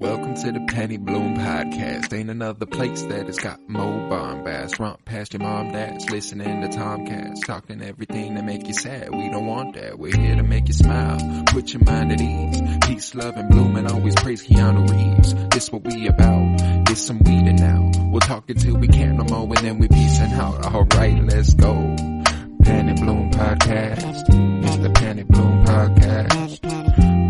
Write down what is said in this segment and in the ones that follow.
Welcome to the Penny Bloom Podcast. Ain't another place that has got more bombast. Romp past your mom, dad's listening to Tomcats. Talking everything that make you sad. We don't want that. We're here to make you smile. Put your mind at ease. Peace, love, and bloom, and always praise Keanu Reeves. This what we about. This some weeding now. We'll talk until we can't no more, and then we peacing out. Alright, let's go. Penny Bloom Podcast. It's the Penny Bloom Podcast.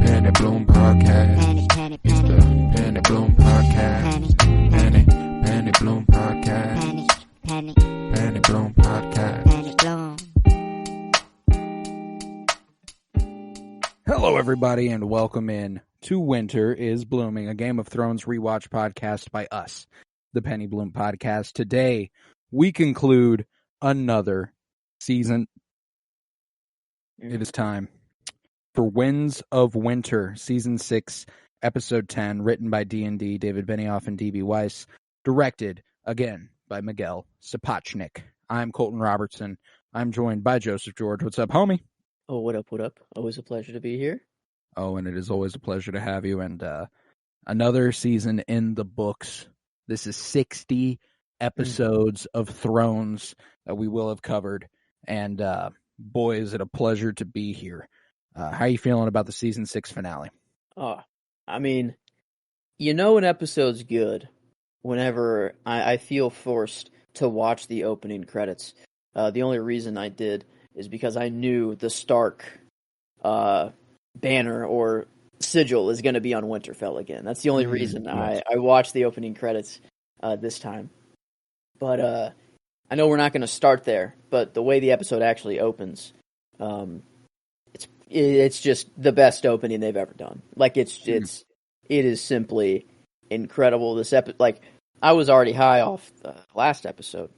Penny Bloom Podcast. It's the Penny Bloom Podcast. Penny Bloom Podcast. Penny Bloom Podcast. Hello, everybody, and welcome in to Winter is Blooming, a Game of Thrones rewatch podcast by us, the Penny Bloom Podcast. Today, we conclude another season. It is time for Winds of Winter, Season 6, Episode 10, written by D&D, David Benioff and D.B. Weiss, directed, again, by Miguel Sapochnik. I'm Colton Robertson. I'm joined by Joseph George. What's up, homie? Oh, what up, what up? Always a pleasure to be here. Oh, and it is always a pleasure to have you. And another season in the books. This is 60 episodes of Thrones that we will have covered. And boy, is it a pleasure to be here. How are you feeling about the Season 6 finale? I mean, you know an episode's good whenever I feel forced to watch the opening credits. The only reason I did is because I knew the Stark banner or sigil is going to be on Winterfell again. That's the only reason I watched the opening credits this time. But I know we're not going to start there, but the way the episode actually opens, it's just the best opening they've ever done. Like it is simply incredible. This I was already high off the last episode,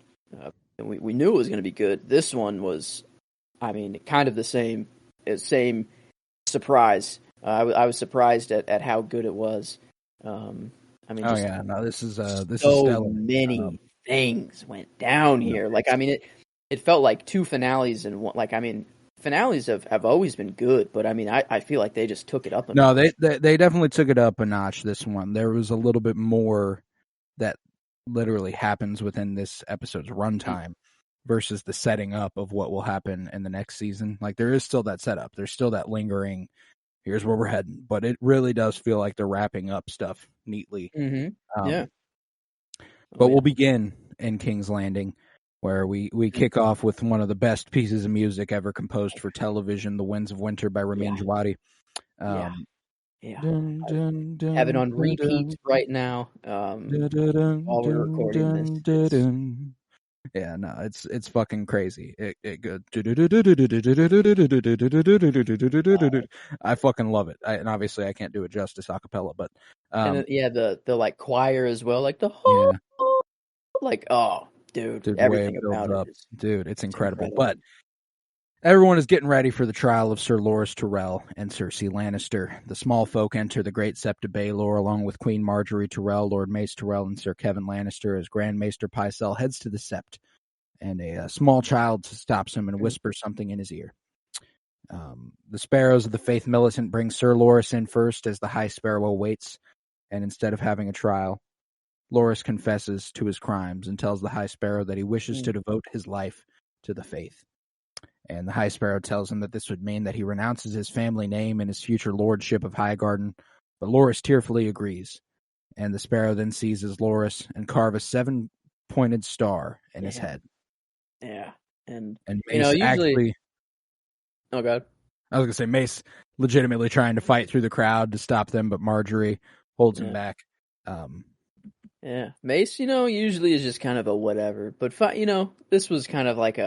and we knew it was going to be good. This one was, I mean, kind of the same surprise. I was surprised at how good it was. This is so stellar. Many things went down here. Like, I mean, it felt like two finales in one. Like, I mean, finales have always been good, but I mean, I feel like they just took it up a notch. They definitely took it up a notch, this one. There was a little bit more that literally happens within this episode's runtime versus the setting up of what will happen in the next season. Like, there is still that setup. There's still that lingering, here's where we're heading. But it really does feel like they're wrapping up stuff neatly. Yeah. But we'll begin in King's Landing, where we kick off with one of the best pieces of music ever composed for television, The Winds of Winter by Ramin Djawadi. Have it on repeat right now while we're recording this. Yeah, no, it's fucking crazy. It good. I fucking love it. And obviously I can't do it justice a cappella, but the like choir as well, like like dude, everything about it is, dude, it's incredible. But everyone is getting ready for the trial of Sir Loras Tyrell and Cersei Lannister. The small folk enter the Great Sept of Baelor along with Queen Marjorie Tyrell, Lord Mace Tyrell, and Sir Kevin Lannister as Grand Maester Pycelle heads to the Sept, and a small child stops him and whispers something in his ear. The Sparrows of the Faith Militant bring Sir Loras in first as the High Sparrow awaits, and instead of having a trial, Loras confesses to his crimes and tells the High Sparrow that he wishes to devote his life to the faith. And the High Sparrow tells him that this would mean that he renounces his family name and his future lordship of Highgarden, but Loras tearfully agrees. And the Sparrow then seizes Loras and carve a 7-pointed star in his head. Yeah, and Mace actually... Oh, God. I was going to say, Mace legitimately trying to fight through the crowd to stop them, but Marjorie holds him back. Mace, usually is just kind of a whatever, but this was kind of like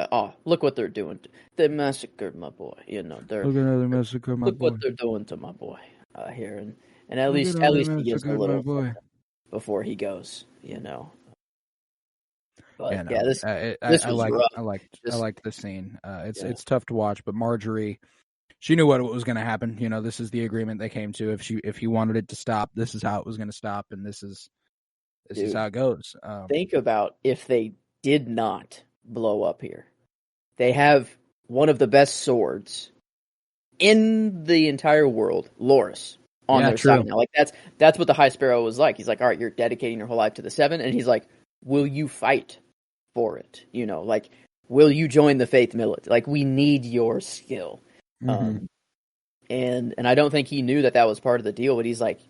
look what they're doing. They massacred my boy, Look what they're doing to my boy here, and at least he gets a little before he goes, But this was rough. I liked the scene. It's tough to watch, but Marjorie, she knew what was going to happen. This is the agreement they came to. If he wanted it to stop, this is how it was going to stop, and this is how it goes. Think about if they did not blow up here. They have one of the best swords in the entire world, Loras. on their side now. Like that's what the High Sparrow was like. He's like, all right, you're dedicating your whole life to the Seven, and he's like, will you fight for it? Like, will you join the Faith Military? Like, we need your skill. And I don't think he knew that was part of the deal, but he's like,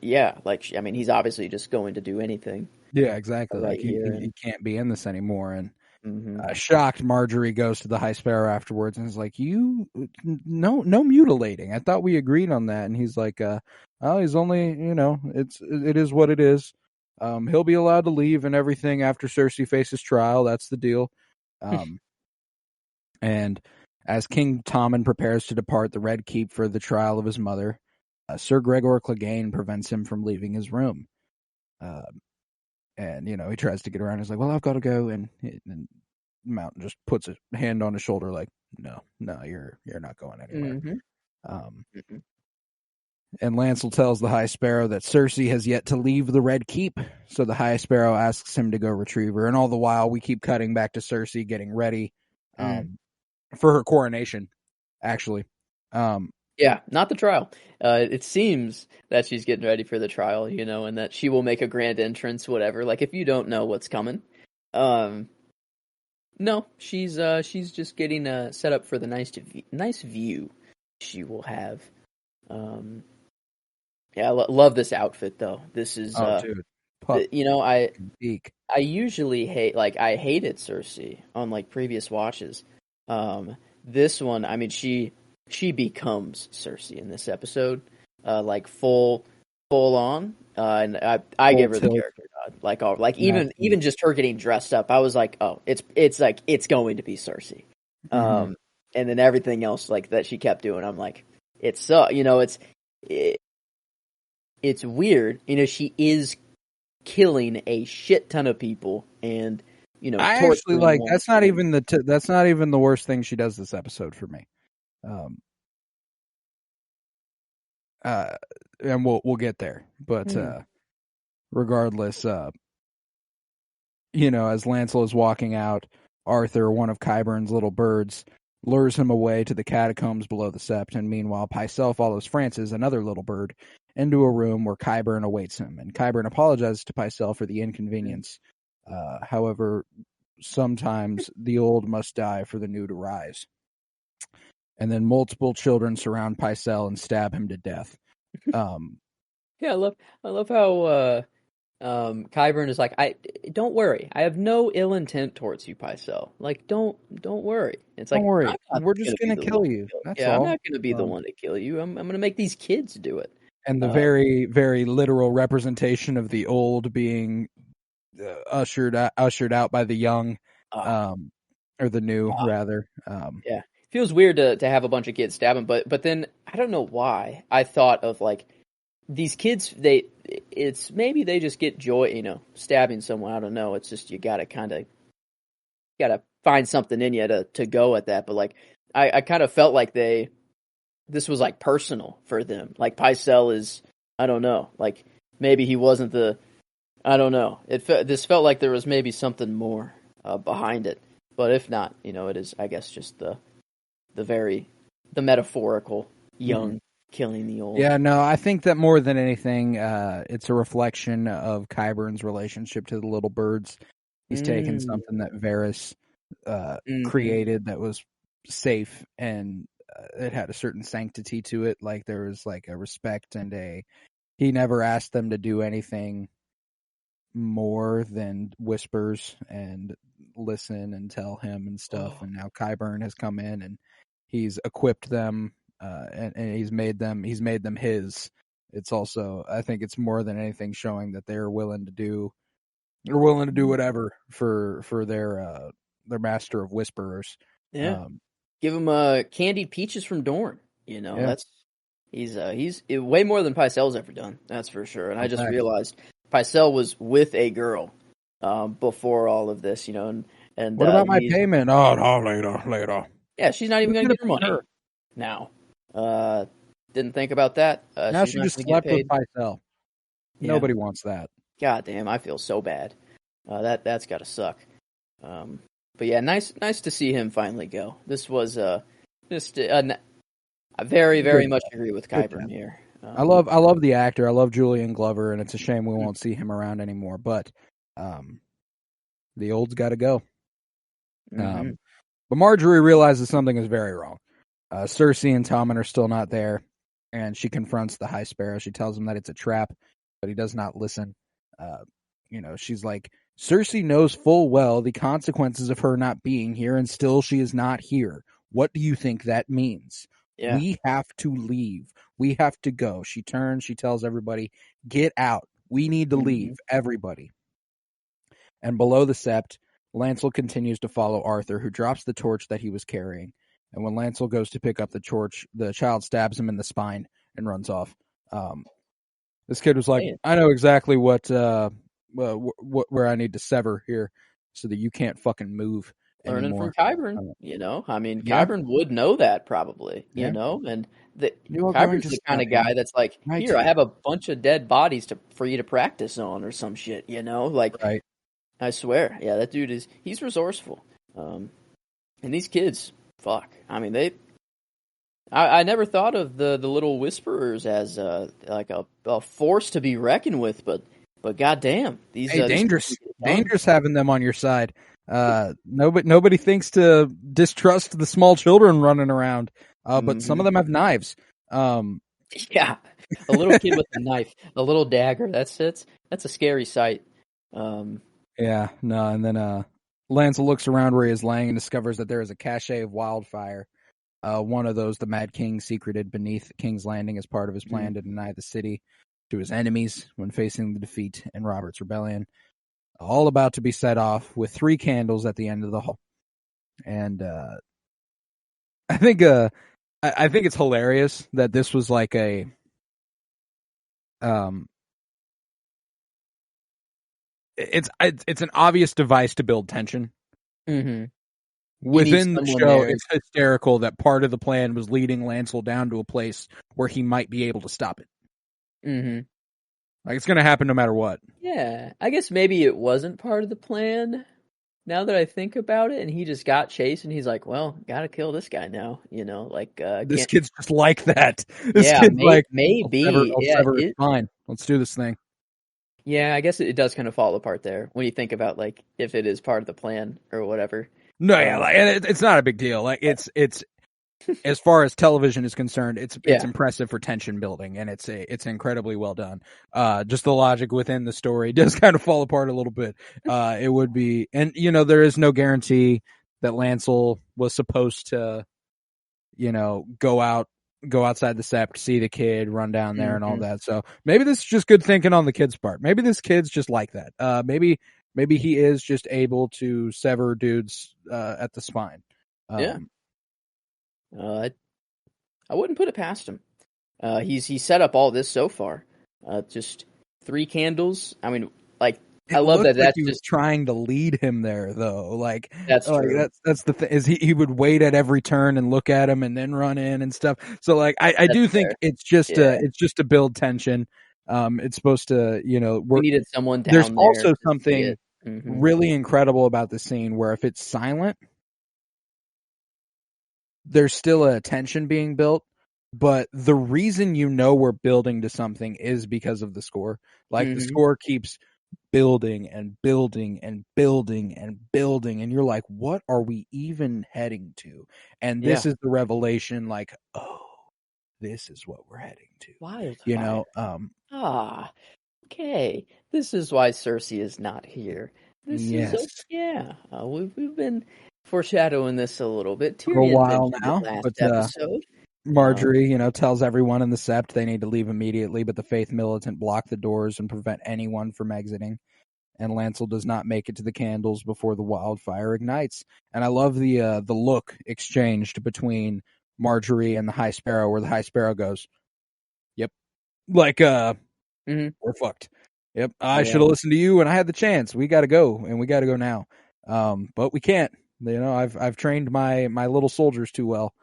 yeah, like, I mean, he's obviously just going to do anything. Yeah, exactly. Right like he can't be in this anymore. And shocked Marjorie goes to the High Sparrow afterwards and is like, no mutilating. I thought we agreed on that. And he's like, oh, he's only, it is what it is. He'll be allowed to leave and everything after Cersei faces trial. That's the deal. And as King Tommen prepares to depart the Red Keep for the trial of his mother, Sir Gregor Clegane prevents him from leaving his room. And, he tries to get around. He's like, well, I've got to go. And Mountain just puts a hand on his shoulder like, no, you're not going anywhere. And Lancel tells the High Sparrow that Cersei has yet to leave the Red Keep. So the High Sparrow asks him to go retrieve her. And all the while, we keep cutting back to Cersei getting ready for her coronation, actually. Yeah, not the trial. It seems that she's getting ready for the trial, and that she will make a grand entrance, whatever. Like, if you don't know what's coming, no, she's just getting set up for the nice view she will have. Yeah, I love this outfit though. This is, dude. I usually I hated Cersei on like previous watches. This one, I mean, she becomes Cersei in this episode, like full on, and I give her the character nod. Even just her getting dressed up, I was like, oh, it's like it's going to be Cersei. And then everything else like that she kept doing, I'm like, it's weird. She is killing a shit ton of people, and I actually like that's not even the worst thing she does this episode for me. And we'll get there, but regardless, as Lancel is walking out, Arthur, one of Qyburn's little birds, lures him away to the catacombs below the Sept, and meanwhile Pycelle follows Francis, another little bird, into a room where Qyburn awaits him, and Qyburn apologizes to Pycelle for the inconvenience. However, sometimes the old must die for the new to rise. And then multiple children surround Pycelle and stab him to death. Yeah, I love how Qyburn is like, don't worry, I have no ill intent towards you, Pycelle. Like, don't worry. It's like, don't worry, we're just gonna kill you. That's all. I'm not gonna be the one to kill you. I'm gonna make these kids do it. And the very, very literal representation of the old being ushered out by the young, or the new rather. Yeah. Feels weird to have a bunch of kids stab him, but then I don't know why I thought of like these kids. It's maybe they just get joy, stabbing someone. I don't know. It's just you gotta find something in you to go at that. But like I kind of felt like this was like personal for them. Like Pycelle is, I don't know. Like maybe he wasn't I don't know. This felt like there was maybe something more behind it. But if not, it is, I guess, just the metaphorical young killing the old. Yeah, no, I think that more than anything, it's a reflection of Qyburn's relationship to the little birds. He's taken something that Varys created that was safe, and it had a certain sanctity to it. Like there was like a respect and he never asked them to do anything more than whispers and listen and tell him and stuff. And now Qyburn has come in and he's equipped them, and he's made them his. It's also, I think it's more than anything showing that they're willing to do whatever for their master of whisperers. Yeah. Give him candied peaches from Dorne. That's he's way more than Pycelle's ever done. That's for sure. And I just realized Pycelle was with a girl before all of this. And what about my payment? Oh, no, later. Yeah, she's not even going to get her money now. Didn't think about that. Now she just slept with Pycelle. Yeah. Nobody wants that. God damn, I feel so bad. That's got to suck. But yeah, nice to see him finally go. This was just I very, very much agree with Qyburn here. I love the actor. I love Julian Glover, and it's a shame we won't see him around anymore. But the old's got to go. Mm-hmm. But Marjorie realizes something is very wrong. Cersei and Tommen are still not there, and she confronts the High Sparrow. She tells him that it's a trap, but he does not listen. She's like, Cersei knows full well the consequences of her not being here, and still she is not here. What do you think that means? Yeah. We have to leave. We have to go. She turns. She tells everybody, get out. We need to leave. Everybody. And below the sept, Lancel continues to follow Arthur, who drops the torch that he was carrying. And when Lancel goes to pick up the torch, the child stabs him in the spine and runs off. This kid was like, I know exactly where I need to sever here so that you can't fucking move Learning anymore. from Qyburn, Qyburn would know that probably, and Qyburn's the kind of guy that's like, here, I have a bunch of dead bodies for you to practice on or some shit, Right. I swear, that dude he's resourceful. And these kids, fuck. I mean, I never thought of the little whisperers as like a force to be reckoned with, but goddamn, these dangerous having them on your side. Nobody thinks to distrust the small children running around, but some of them have knives. Yeah, a little kid with a knife, a little dagger. That's a scary sight. And then Lancel looks around where he is laying and discovers that there is a cache of wildfire. One of those the Mad King secreted beneath King's Landing as part of his plan to deny the city to his enemies when facing the defeat in Robert's rebellion. All about to be set off with 3 candles at the end of the hall. And I think it's hilarious that this was like a it's an obvious device to build tension. Mm-hmm. Within the show, it's hysterical that part of the plan was leading Lancel down to a place where he might be able to stop it. Mm-hmm. Like, it's going to happen no matter what. Yeah, I guess maybe it wasn't part of the plan, now that I think about it, and he just got chased, and he's like, well, gotta kill this guy now, this kid's just like that. Maybe. I'll sever his spine. Let's do this thing. Yeah, I guess it does kind of fall apart there, when you think about, like, if it is part of the plan, or whatever. No, it's not a big deal. Like, it's as far as television is concerned, it's impressive for tension building, and it's incredibly well done. Just the logic within the story does kind of fall apart a little bit. It would be, and there is no guarantee that Lancel was supposed to, go outside the sept, see the kid, run down there, and all that. So maybe this is just good thinking on the kid's part. Maybe this kid's just like that. Maybe he is just able to sever dudes at the spine. I wouldn't put it past him. He's set up all this so far. Just 3 candles. I mean, like, I love that. That's he was trying to lead him there, though. Like, that's true. That's the thing. Is he would wait at every turn and look at him and then run in and stuff. So, like, I do think it's just to build tension. It's supposed to, we needed someone down there. There's there also something really incredible about the scene where if it's silent, there's still a tension being built, but the reason we're building to something is because of the score. Like, the score keeps building and building and building and building, and you're like, what are we even heading to? And this is the revelation, like, oh, this is what we're heading to. Wildfire. Okay. This is why Cersei is not here. We've been foreshadowing this a little bit. For a while now, but episode. Marjorie, tells everyone in the sept they need to leave immediately, but the Faith militant block the doors and prevent anyone from exiting. And Lancel does not make it to the candles before the wildfire ignites. And I love the look exchanged between Marjorie and the High Sparrow, where the High Sparrow goes, "Yep, like we're fucked. Yep, I should have listened to you, and I had the chance. We got to go, and we got to go now. But we can't. I've trained my little soldiers too well."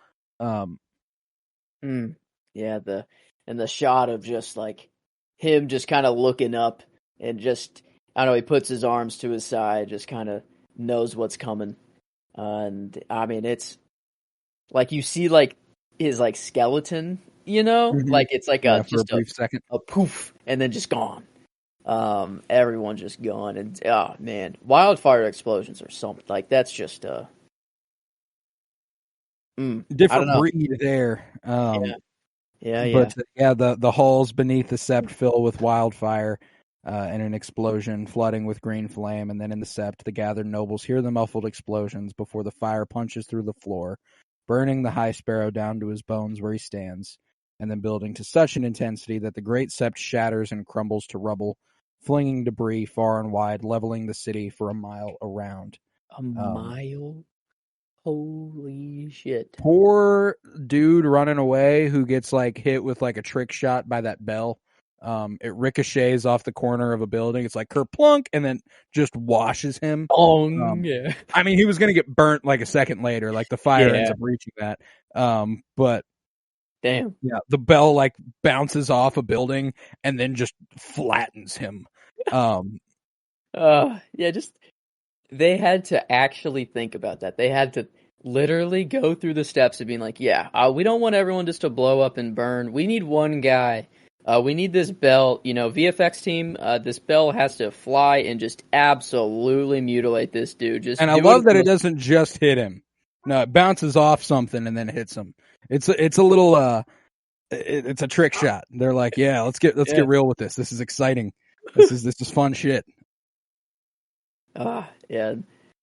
Yeah, the shot of just like him just kind of looking up and just, I don't know, he puts his arms to his side, just kind of knows what's coming. And I mean, it's like you see like his like skeleton you know, like it's like for a brief second, a poof, and then just gone. Everyone just gone, and oh man, wildfire explosions or something like that's just different breed there. Yeah. But the halls beneath the sept fill with wildfire and an explosion, flooding with green flame, and then in the sept, the gathered nobles hear the muffled explosions before the fire punches through the floor, burning the High Sparrow down to his bones where he stands, and then building to such an intensity that the great sept shatters and crumbles to rubble, flinging debris far and wide, leveling the city for a mile around. A mile? Holy shit. Poor dude running away who gets like hit with like a trick shot by that bell. It ricochets off the corner of a building. It's like kerplunk and then just washes him. Yeah. I mean, he was going to get burnt like a second later. Like the fire ends up reaching that. But damn. Yeah, the bell like bounces off a building and then just flattens him. They had to actually think about that. They had to literally go through the steps of being like, we don't want everyone just to blow up and burn. We need one guy. We need this bell, VFX team, this bell has to fly and just absolutely mutilate this dude. And I love that it doesn't just hit him. No, it bounces off something and then hits him. It's a little, it's a trick shot. They're like, let's get real with this. This is exciting. This is fun shit. I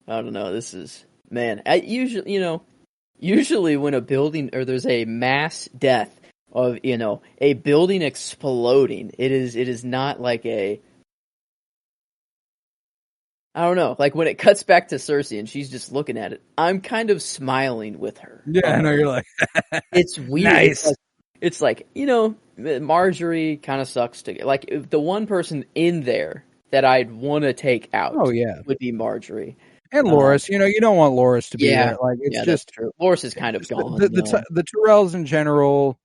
don't know. This is, man, usually when a building or there's a mass death of, a building exploding, it is not like I don't know, like when it cuts back to Cersei and she's just looking at it, I'm kind of smiling with her. Yeah, I know, you're like, it's weird. Nice. It's like, Marjorie kind of sucks to, like, if the one person in there that I'd want to take out would be Marjorie. And Loras, you don't want Loras to be there. Like, it's just true. Loras is kind of gone. The Tyrells in general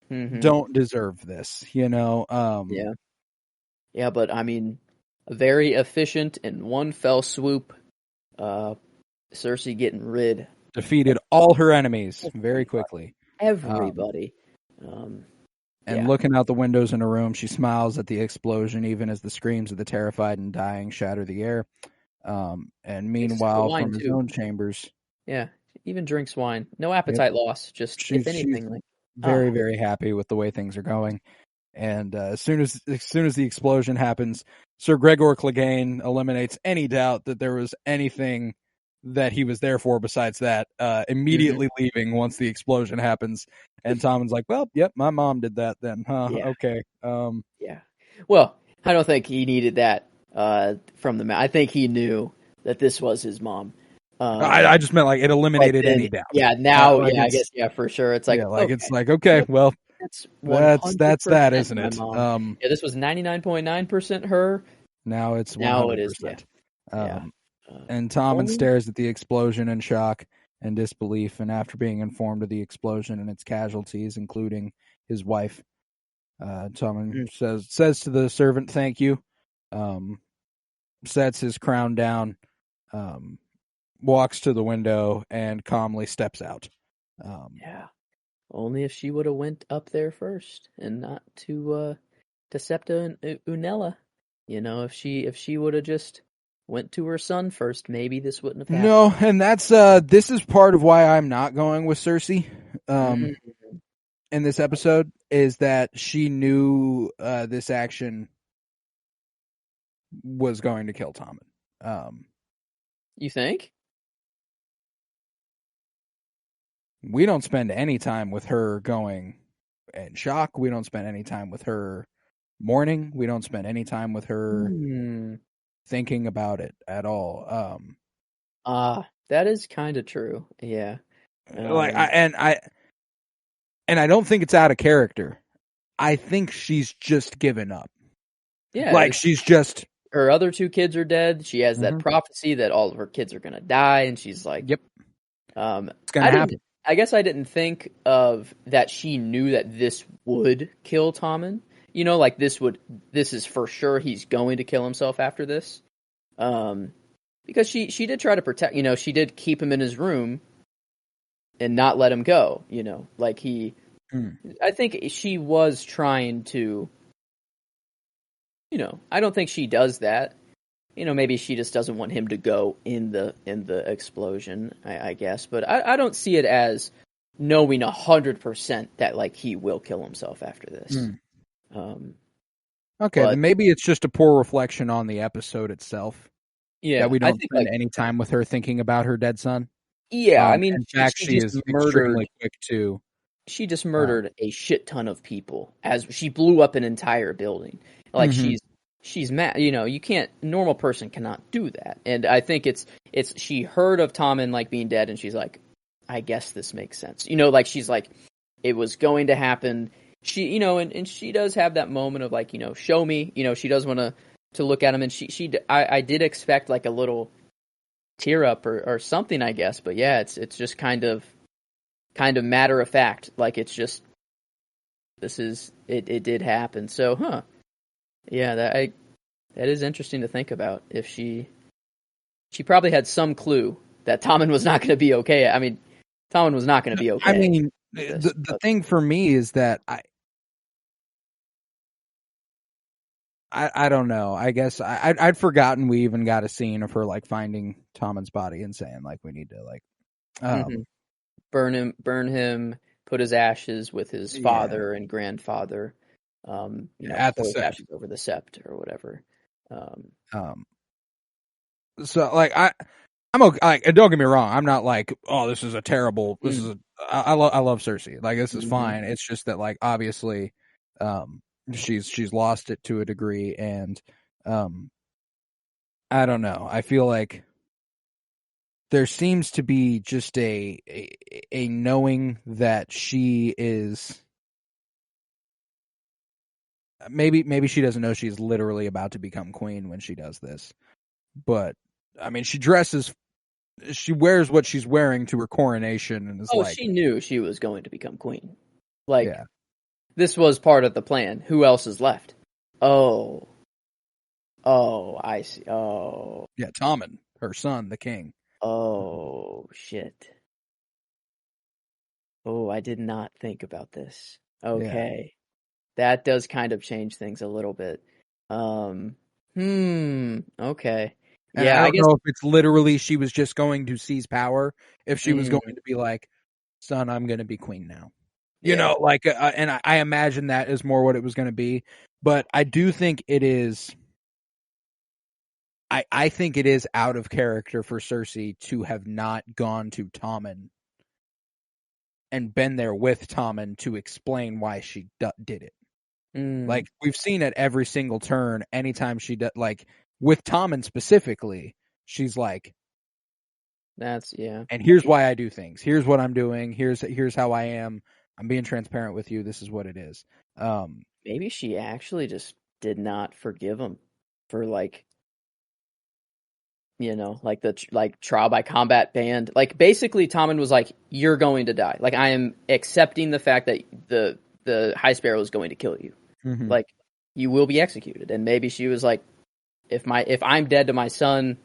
don't deserve this, Yeah, but I mean, a very efficient in one fell swoop. Cersei defeated all her enemies very quickly. Everybody. And looking out the windows in her room, she smiles at the explosion, even as the screams of the terrified and dying shatter the air. And meanwhile, from his own chambers, even drinks wine. No appetite loss. Just if anything, like very, very happy with the way things are going. And as soon as the explosion happens, Sir Gregor Clegane eliminates any doubt that there was anything that he was there for besides that, immediately leaving once the explosion happens. And Tommen's like, well, yep, my mom did that then, huh? Yeah. Okay. Well, I don't think he needed that from the man. I think he knew that this was his mom. I just meant like it eliminated any doubt. Yeah, now, I guess, for sure. It's like, it's like, okay, well, that's that, isn't it? This was 99.9% her. Now it's 100%. Now it is. And Tommen stares at the explosion in shock and disbelief, and after being informed of the explosion and its casualties, including his wife, Tommen says to the servant, "Thank you." Sets his crown down, walks to the window, and calmly steps out. Only if she would have went up there first and not to Septa and Unella. If she would have just went to her son first, maybe this wouldn't have happened. No, and that's this is part of why I'm not going with Cersei in this episode, is that she knew this action was going to kill Tommen. You think? We don't spend any time with her going in shock. We don't spend any time with her mourning. We don't spend any time with her thinking about it at all. That is kind of true. Yeah. I don't think it's out of character. I think she's just given up. Yeah. Like she's just, her other two kids are dead. She has that prophecy that all of her kids are going to die. And she's like, yep. It's going to happen. I guess I didn't think of that she knew that this would kill Tommen. Like this is for sure he's going to kill himself after this. Because she did try to protect, she did keep him in his room and not let him go, like he I think she was trying to, I don't think she does that. Maybe she just doesn't want him to go in the explosion, I guess. But I don't see it as knowing 100% that like he will kill himself after this. Okay, then maybe it's just a poor reflection on the episode itself. Yeah, that we don't spend any time with her thinking about her dead son. Yeah, I mean, in fact, she is extremely quick to. She just murdered a shit ton of people as she blew up an entire building. Like she's mad. You can't. A normal person cannot do that. And I think it's she heard of Tommen like being dead, and she's like, I guess this makes sense. Like she's like, it was going to happen. She, and she does have that moment of like, show me. She does want to look at him, and I did expect like a little tear up or something, I guess. But yeah, it's just kind of matter of fact. Like it's just it did happen. So, yeah, that is interesting to think about. If she probably had some clue that Tommen was not going to be okay. I mean, Tommen was not going to be okay. I mean, the thing for me is that I don't know. I guess I'd forgotten we even got a scene of her like finding Tommen's body and saying like we need to like burn him, put his ashes with his father and grandfather. At the sept. Ashes over the sept or whatever. So like I'm okay. Like, don't get me wrong. I'm not like, oh, this is a terrible. This is I love Cersei. Like this is fine. It's just that like obviously, she's lost it to a degree, and I don't know. I feel like there seems to be just a knowing that she is. Maybe she doesn't know she's literally about to become queen when she does this, but I mean, she wears what she's wearing to her coronation, and is like, she knew she was going to become queen. Like, this was part of the plan. Who else is left? Oh, I see. Oh, yeah, Tommen, her son, the king. Oh shit. Oh, I did not think about this. Okay. That does kind of change things a little bit. Okay. And Yeah, I don't know if it's literally she was just going to seize power. If she was going to be like, son, I'm going to be queen now. You know, like, and I imagine that is more what it was going to be. But I do think it is. I think it is out of character for Cersei to have not gone to Tommen and been there with Tommen to explain why she did it. Like, we've seen at every single turn, anytime she does, like, with Tommen specifically, she's like, and here's why I do things. Here's what I'm doing. Here's how I am. I'm being transparent with you. This is what it is. Maybe she actually just did not forgive him for like, like the trial by combat band. Like basically Tommen was like, you're going to die. Like I am accepting the fact that the High Sparrow is going to kill you. Like you will be executed. And maybe she was like, if I'm dead to my son,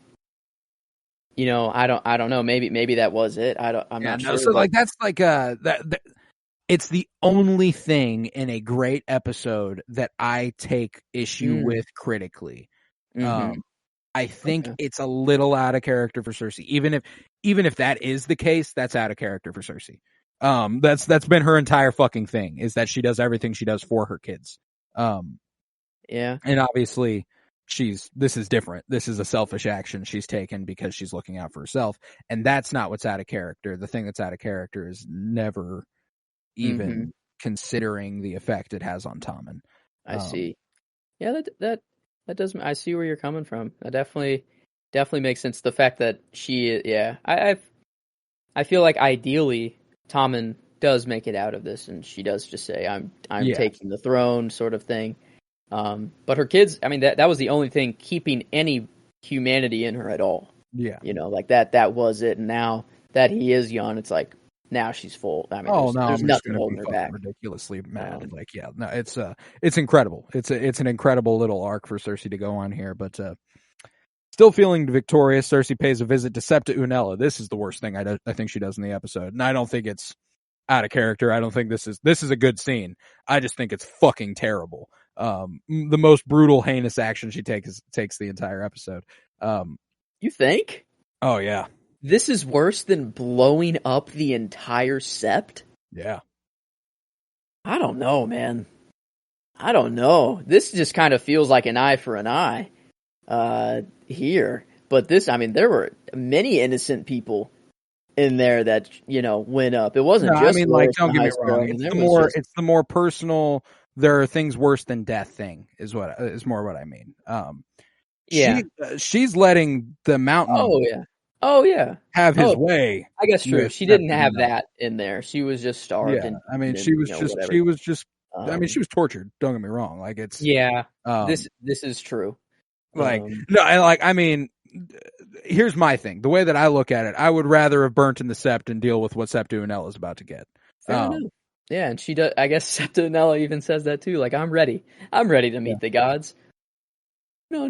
I don't know. Maybe that was it. I'm not sure. So like that's like that. It's the only thing in a great episode that I take issue with critically. I think it's a little out of character for Cersei. Even if that is the case, that's out of character for Cersei. That's been her entire fucking thing, is that she does everything she does for her kids. And obviously this is different. This is a selfish action she's taken because she's looking out for herself. And that's not what's out of character. The thing that's out of character is never even considering the effect it has on Tommen. I see. Yeah, that does. I see where you're coming from. That definitely makes sense. The fact that I feel like ideally Tommen does make it out of this, and she does just say, "I'm taking the throne," sort of thing. But her kids, I mean, that was the only thing keeping any humanity in her at all. Yeah, like that was it. And now that he is young, it's like now she's full. I mean, there's nothing holding her back. Ridiculously mad. It's incredible. It's an incredible little arc for Cersei to go on here, but still feeling victorious, Cersei pays a visit to Septa Unella. This is the worst thing I think she does in the episode, and I don't think it's out of character. I don't think this is a good scene. I just think it's fucking terrible. The most brutal, heinous action she takes the entire episode. You think? Oh yeah. This is worse than blowing up the entire sept? Yeah. I don't know, man. I don't know. This just kind of feels like an eye for an eye here. But this, I mean, there were many innocent people in there that, went up. It wasn't just. I mean, like, don't get me wrong. It's the more personal. There are things worse than death thing is more what I mean. Yeah. She's letting the mountain. Oh yeah. Have his way. I guess true. She didn't have that in there. She was just starved. Yeah. I mean, she was just. I mean, she was tortured. Don't get me wrong. Like it's. Yeah. This is true. I mean, here's my thing. The way that I look at it, I would rather have burnt in the sept and deal with what Septa Unella is about to get. Fair enough. Yeah, and she does. I guess Septa Unella even says that too. Like, I'm ready. I'm ready to meet the gods. No.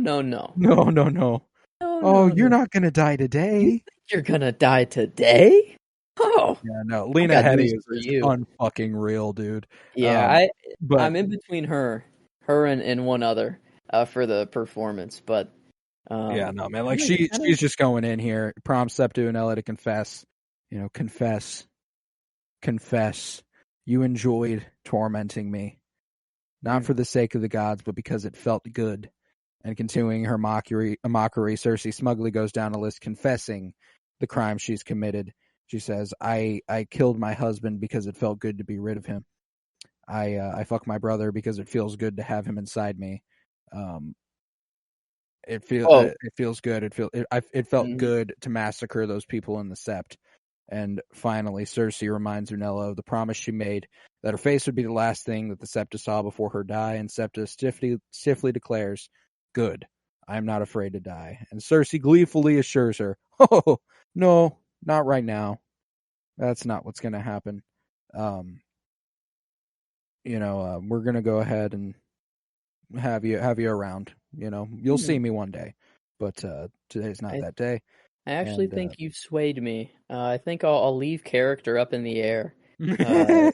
Oh, you're not gonna die today. You think you're gonna die today? Oh. Yeah, no. Lena Headey is unfucking real, dude. Yeah, I'm in between her and one other for the performance, but yeah, no, man. Like she's just going in here, prompts Septa Unella to confess. Confess. You enjoyed tormenting me, not for the sake of the gods, but because it felt good. And continuing her mockery, Cersei smugly goes down a list confessing the crime she's committed. She says, I killed my husband because it felt good to be rid of him. I fucked my brother because it feels good to have him inside me. It feels good. It felt good to massacre those people in the sept. And finally, Cersei reminds Unella of the promise she made that her face would be the last thing that the Septa saw before her die, and Septa stiffly declares, "Good, I am not afraid to die." And Cersei gleefully assures her, "Oh, no, not right now. That's not what's going to happen. We're going to go ahead and have you around. You'll see me one day, but today's not that day." I actually think you've swayed me. I think I'll leave character up in the air. Actually,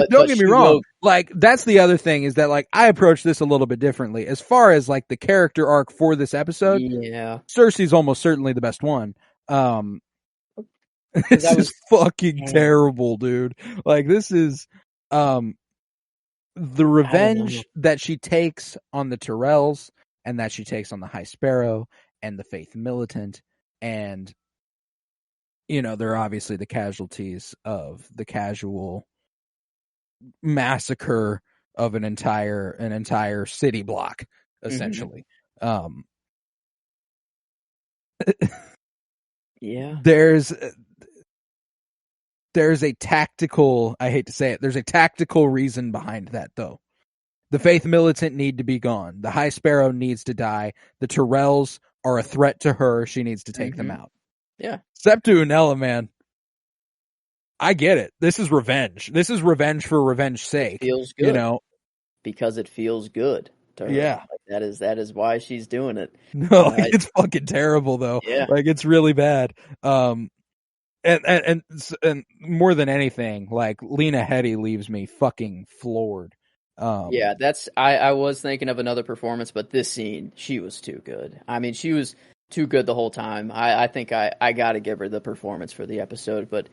don't get me wrong. Like, that's the other thing is that, like, I approach this a little bit differently. As far as, like, the character arc for this episode, Cersei's almost certainly the best one. This is fucking terrible, dude. Like, this is the revenge that she takes on the Tyrells and that she takes on the High Sparrow and the Faith Militant. And, they're obviously the casualties of the casual massacre of an entire city block, essentially. Yeah. There's a tactical, I hate to say it, there's a tactical reason behind that, though. The Faith Militant need to be gone. The High Sparrow needs to die. The Tyrells are a threat to her. She needs to take them out. Yeah. Septa Unella, man. I get it. This is revenge. This is revenge for revenge's sake. It feels good. Because it feels good to her. Yeah. Like, that is why she's doing it. No, it's fucking terrible, though. Yeah. Like, it's really bad. And more than anything, like, Lena Headey leaves me fucking floored. Yeah, I was thinking of another performance, but this scene, she was too good. I mean, she was too good the whole time. I think I got to give her the performance for the episode, but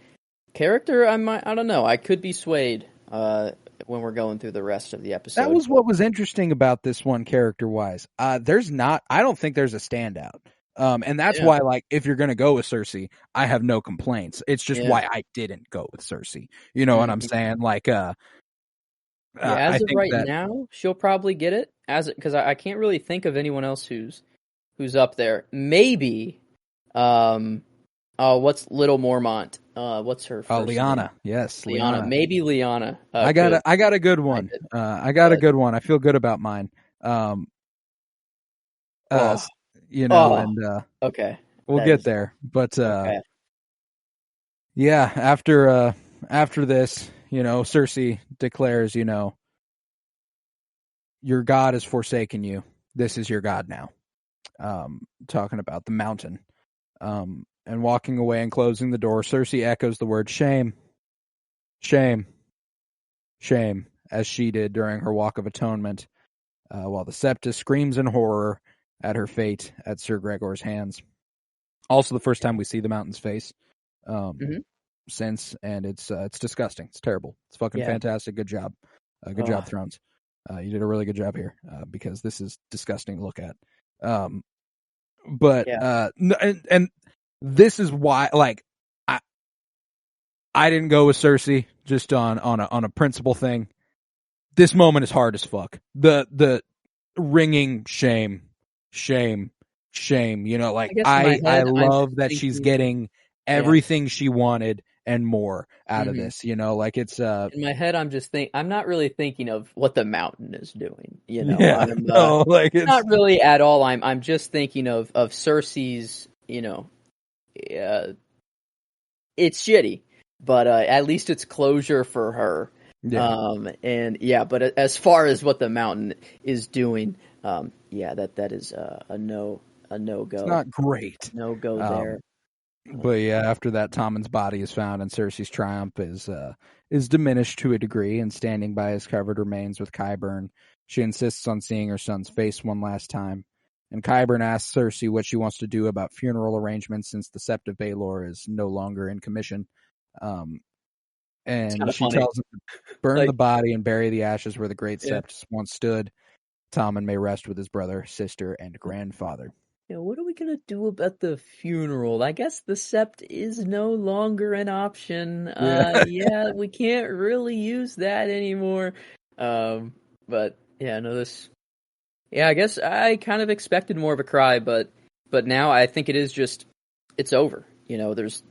character, I don't know. I could be swayed when we're going through the rest of the episode. That was what was interesting about this one character-wise. I don't think there's a standout. And that's why, like, if you're going to go with Cersei, I have no complaints. It's just why I didn't go with Cersei. You know what I'm saying? Like, as of right now, she'll probably get it because I can't really think of anyone else who's up there. Maybe, what's Little Mormont? What's her first Lyanna. name? Yes, Lyanna. Maybe Lyanna. I got a good one. I got a good one. I feel good about mine. Okay, we'll get there. But yeah, after this, Cersei declares, your God has forsaken you. This is your God now. Talking about the mountain. And walking away and closing the door, Cersei echoes the word shame. Shame, as she did during her Walk of Atonement, while the Septa screams in horror at her fate at Sir Gregor's hands. Also, the first time we see the Mountain's face since, and it's disgusting. It's terrible. It's fucking fantastic. Good job. Good job, Thrones. You did a really good job here because this is disgusting to look at. And this is why, like, I didn't go with Cersei just on a principle thing. This moment is hard as fuck. The ringing shame. You know, like I love that she's getting everything she wanted and more out of this. You know, like it's in my head. I'm not really thinking of what the Mountain is doing. You know, like it's not really at all. I'm just thinking of Cersei's. You know, it's shitty, but at least it's closure for her. But as far as what the Mountain is doing, that is a no go. It's not great. No go there. But after that, Tommen's body is found, and Cersei's triumph is diminished to a degree. And standing by his covered remains with Qyburn, she insists on seeing her son's face one last time. And Qyburn asks Cersei what she wants to do about funeral arrangements since the Sept of Baelor is no longer in commission. And she tells him to burn the body and bury the ashes where the great Sept once stood. Tommen may rest with his brother, sister, and grandfather. Yeah, what are we going to do about the funeral? I guess the Sept is no longer an option. We can't really use that anymore. I guess I kind of expected more of a cry, but now I think it's over. You know, there's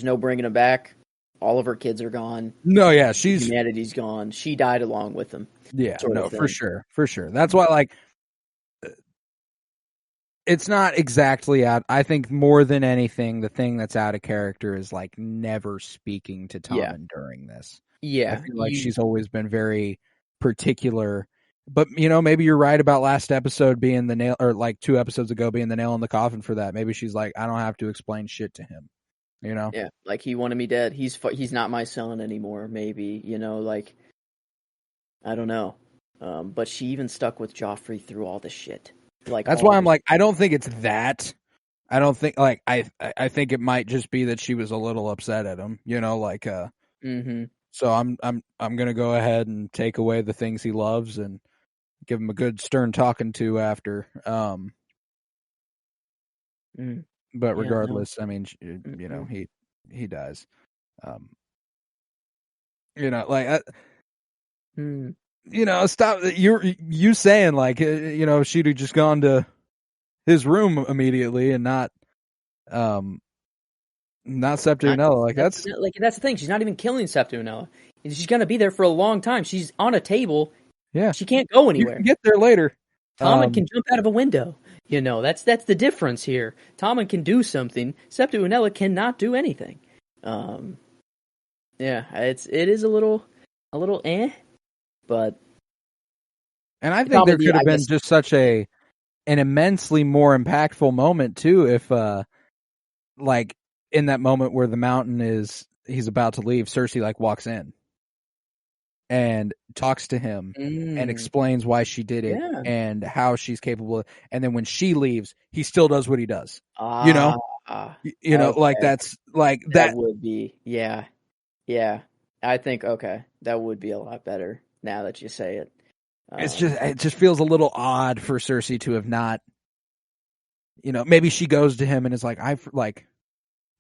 no bringing him back. All of her kids are gone. No, humanity's gone. She died along with them. Yeah, no, for sure. That's why, like, it's not exactly out. I think more than anything, the thing that's out of character is like never speaking to Tommen during this. Yeah, I feel like she's always been very particular. But you know, maybe you're right about last episode being the nail, or like 2 episodes ago being the nail in the coffin for that. Maybe she's like, I don't have to explain shit to him. You know? Yeah, like he wanted me dead. He's not my son anymore. Maybe, you know, like I don't know. But she even stuck with Joffrey through all this shit. Like that's why I'm like, I don't think it's that. I don't think like I think it might just be that she was a little upset at him. You know, like So I'm gonna go ahead and take away the things he loves and give him a good stern talking to after. But regardless, I mean, you know, he dies. You know, like, you know, stop. You saying like, you know, she'd have just gone to his room immediately and not Septa Unella. Like that's the thing. She's not even killing Septa Unella. She's gonna be there for a long time. She's on a table. Yeah, she can't go anywhere. You can get there later. Tommen can jump out of a window. You know, that's the difference here. Tommen can do something. Septa Unella cannot do anything. It is a little but. And I think there could have been just such an immensely more impactful moment too, if like in that moment where the Mountain he's about to leave, Cersei like walks in and talks to him and explains why she did it and how she's capable of, and then when she leaves, he still does what he does. You know, like that's like that would be I think that would be a lot better now that you say it. It just feels a little odd for Cersei to have not, you know, maybe she goes to him and is like, I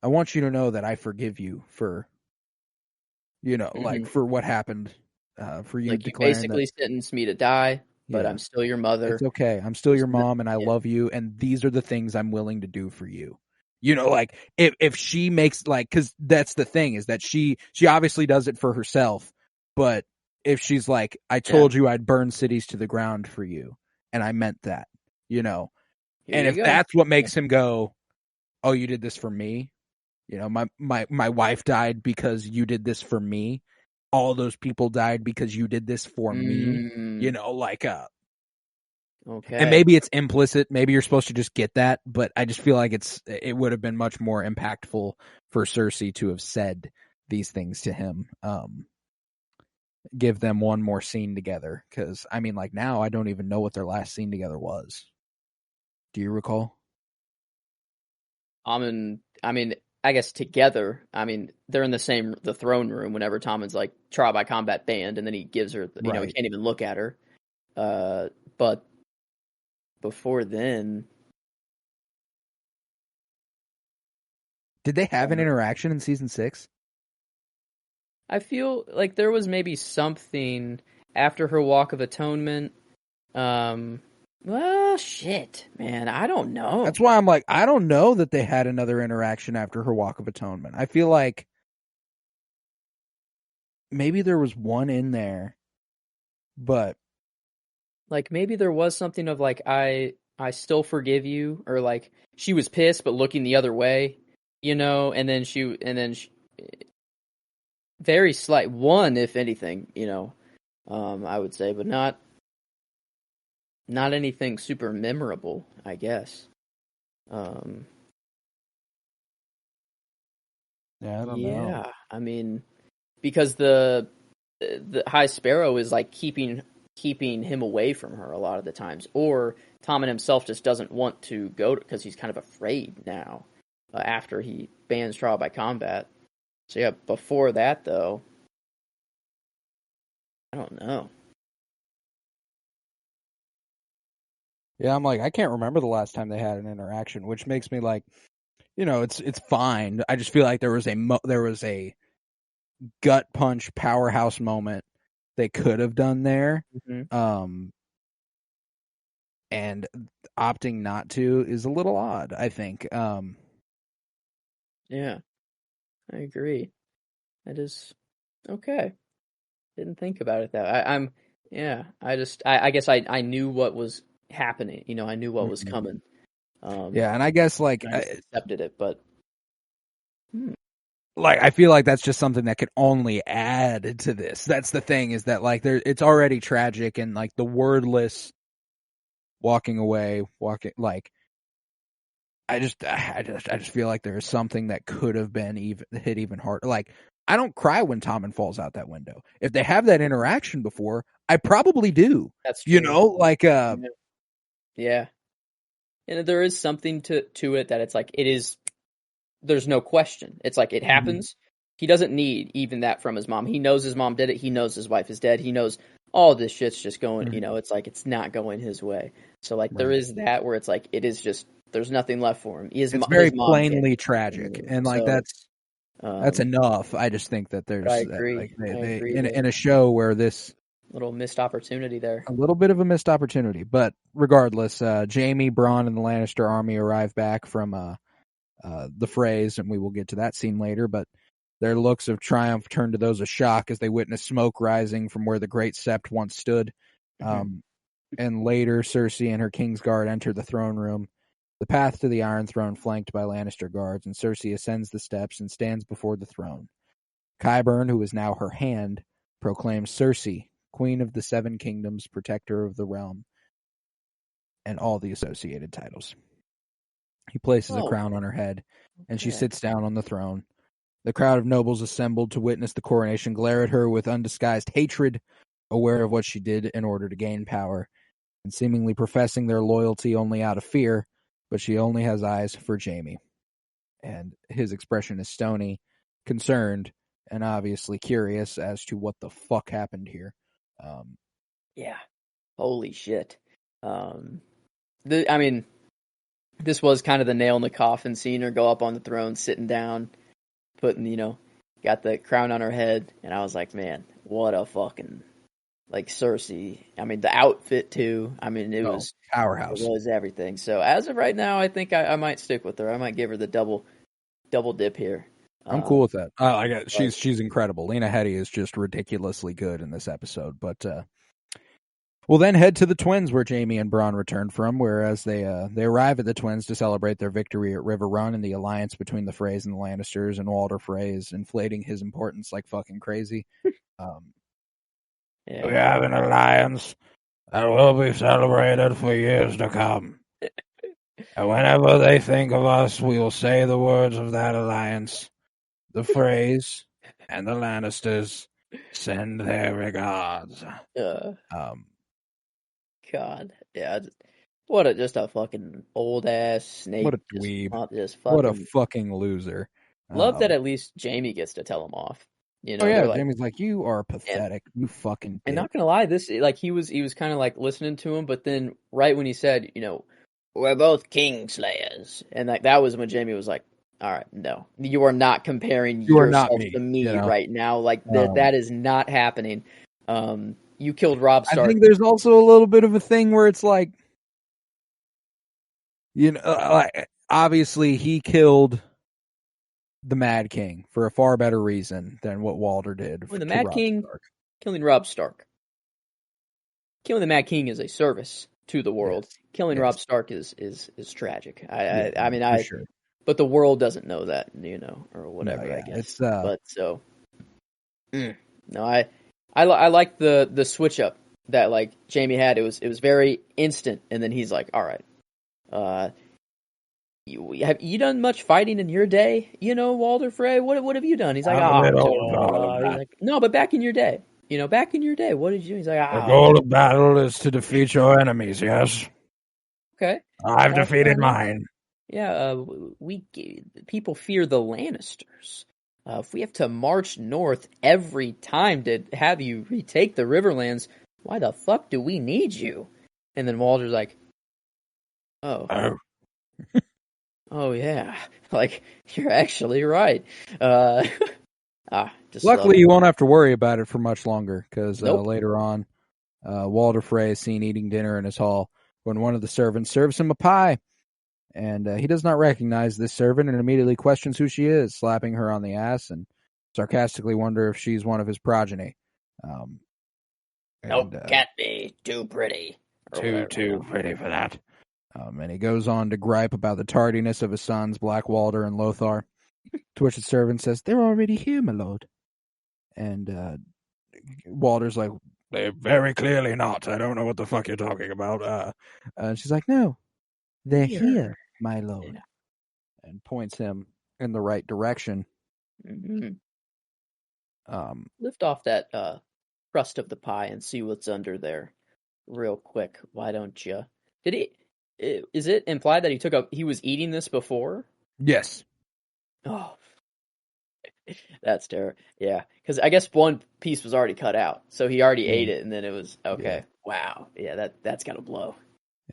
want you to know that I forgive you for, you know, like for what happened, for you. Like you basically sentenced me to die, but I'm still your mother. It's okay. I'm still your mom and I love you. And these are the things I'm willing to do for you. You know, like if she makes like, cause that's the thing is that she obviously does it for herself, but if she's like, I told you I'd burn cities to the ground for you, and I meant that, you know. And if that's what makes him go, oh, you did this for me? You know, my wife died because you did this for me. All those people died because you did this for me. You know, like okay. And maybe it's implicit. Maybe you're supposed to just get that, but I just feel like it would have been much more impactful for Cersei to have said these things to him. Give them one more scene together, because I mean, like, now I don't even know what their last scene together was. Do you recall? I mean, I guess together. I mean, they're in the throne room whenever Tommen's like trial by combat banned, and then he gives her, he Right. can't even look at her. But before then, did they have an interaction in season 6? I feel like there was maybe something after her walk of atonement. Well, shit, man, I don't know. That's why I'm like, I don't know that they had another interaction after her walk of atonement. I feel like maybe there was one in there, but like maybe there was something of like I still forgive you, or like she was pissed but looking the other way, and then she very slight one, if anything, I would say, but not anything super memorable, I guess. Yeah, I don't know. I mean, because the High Sparrow is like keeping him away from her a lot of the times, or Tommen himself just doesn't want to go because he's kind of afraid now after he bans trial by combat. So yeah, before that though, I don't know. Yeah, I'm like, I can't remember the last time they had an interaction, which makes me like, it's fine. I just feel like there was a gut punch powerhouse moment they could have done there. Mm-hmm. And opting not to is a little odd, I think. Yeah, I agree. That is okay. Didn't think about it that way. I guess I knew what was happening. I knew what was coming. Yeah, and I guess like I accepted it, but like I feel like that's just something that could only add to this. That's the thing, is that like it's already tragic, and like the wordless walking away, like I just feel like there's something that could have been hit even harder. Like, I don't cry when Tommen falls out that window. If they have that interaction before, I probably do. that's true. Like yeah. And there is something to it that it's like there's no question. It's like it happens. He doesn't need even that from his mom. He knows his mom did it. He knows his wife is dead. He knows all this shit's just going, it's like it's not going his way. So like there is that where it's like it is just there's nothing left for him. It's very plainly tragic, and like that's enough. I just think that there's I agree. Like they in a show where this little missed opportunity there. A little bit of a missed opportunity, but regardless, Jaime, Bronn, and the Lannister army arrive back from the Freys, and we will get to that scene later, but their looks of triumph turn to those of shock as they witness smoke rising from where the Great Sept once stood. And later, Cersei and her Kingsguard enter the throne room, the path to the Iron Throne flanked by Lannister guards, and Cersei ascends the steps and stands before the throne. Qyburn, who is now her hand, proclaims Cersei, Queen of the Seven Kingdoms, Protector of the Realm, and all the associated titles. He places a crown on her head, and she sits down on the throne. The crowd of nobles assembled to witness the coronation glare at her with undisguised hatred, aware of what she did in order to gain power, and seemingly professing their loyalty only out of fear, but she only has eyes for Jaime. And his expression is stony, concerned, and obviously curious as to what the fuck happened here. Yeah. Holy shit. This was kind of the nail in the coffin, seeing her go up on the throne, sitting down, putting, got the crown on her head, and I was like, man, what a fucking, like, Cersei. I mean, the outfit, too. I mean, it was powerhouse. It was everything. So, as of right now, I think I might stick with her. I might give her the double dip here. I'm cool with that. She's incredible. Lena Headey is just ridiculously good in this episode, but we'll then head to the Twins, where Jaime and Bronn return from, whereas they arrive at the Twins to celebrate their victory at River Run and the alliance between the Freys and the Lannisters, and Walder Frey is inflating his importance like fucking crazy. We have an alliance that will be celebrated for years to come. And whenever they think of us, we will say the words of that alliance. The Freys, and the Lannisters send their regards. God, yeah, just a fucking old ass snake. What a dweeb. Just What a fucking fucking loser. love that at least Jamie gets to tell him off. You know, oh yeah, they're like, Jamie's like, you are pathetic. You fucking dick. and not gonna lie, this like he was kind of like listening to him, but then right when he said, we're both Kingslayers, and like that was when Jamie was like, all right, no, you are not comparing yourself to me right now. Like that is not happening. You killed Robb Stark. I think there's also a little bit of a thing where it's like, obviously he killed the Mad King for a far better reason than what Walder did. The Mad King killing Robb Stark. Killing the Mad King is a service to the world. Yes. Killing Robb Stark is tragic. I mean, sure. But the world doesn't know that, or whatever. I guess. But so, no, I like the switch up that like Jamie had. It was very instant, and then he's like, all right, have you done much fighting in your day? Walder Frey, what have you done? He's like, no, but back in your day. Back in your day, what did you do? He's like, the goal of battle is to defeat your enemies, yes. Okay. I've defeated mine. Yeah, people fear the Lannisters. If we have to march north every time to have you retake the Riverlands, why the fuck do we need you? And then Walder's like, oh. Oh, yeah. Like, you're actually right. Luckily, you won't have to worry about it for much longer, because later on, Walder Frey is seen eating dinner in his hall when one of the servants serves him a pie. And he does not recognize this servant and immediately questions who she is, slapping her on the ass and sarcastically wonder if she's one of his progeny. Nope, can't be. Too pretty. Too pretty for that. And he goes on to gripe about the tardiness of his sons, Black Walder and Lothar, to which the servant says, they're already here, my lord. And Walder's like, they're very clearly not. I don't know what the fuck you're talking about. And she's like, no, they're here, my lord. Yeah. And points him in the right direction. Mm-hmm. Lift off that crust of the pie and see what's under there real quick. Why don't you? Is it implied that he was eating this before? Yes. Oh, that's terrible. Yeah, because I guess one piece was already cut out, so he already ate it, and then it was okay. Yeah. Wow, yeah, that's gotta blow.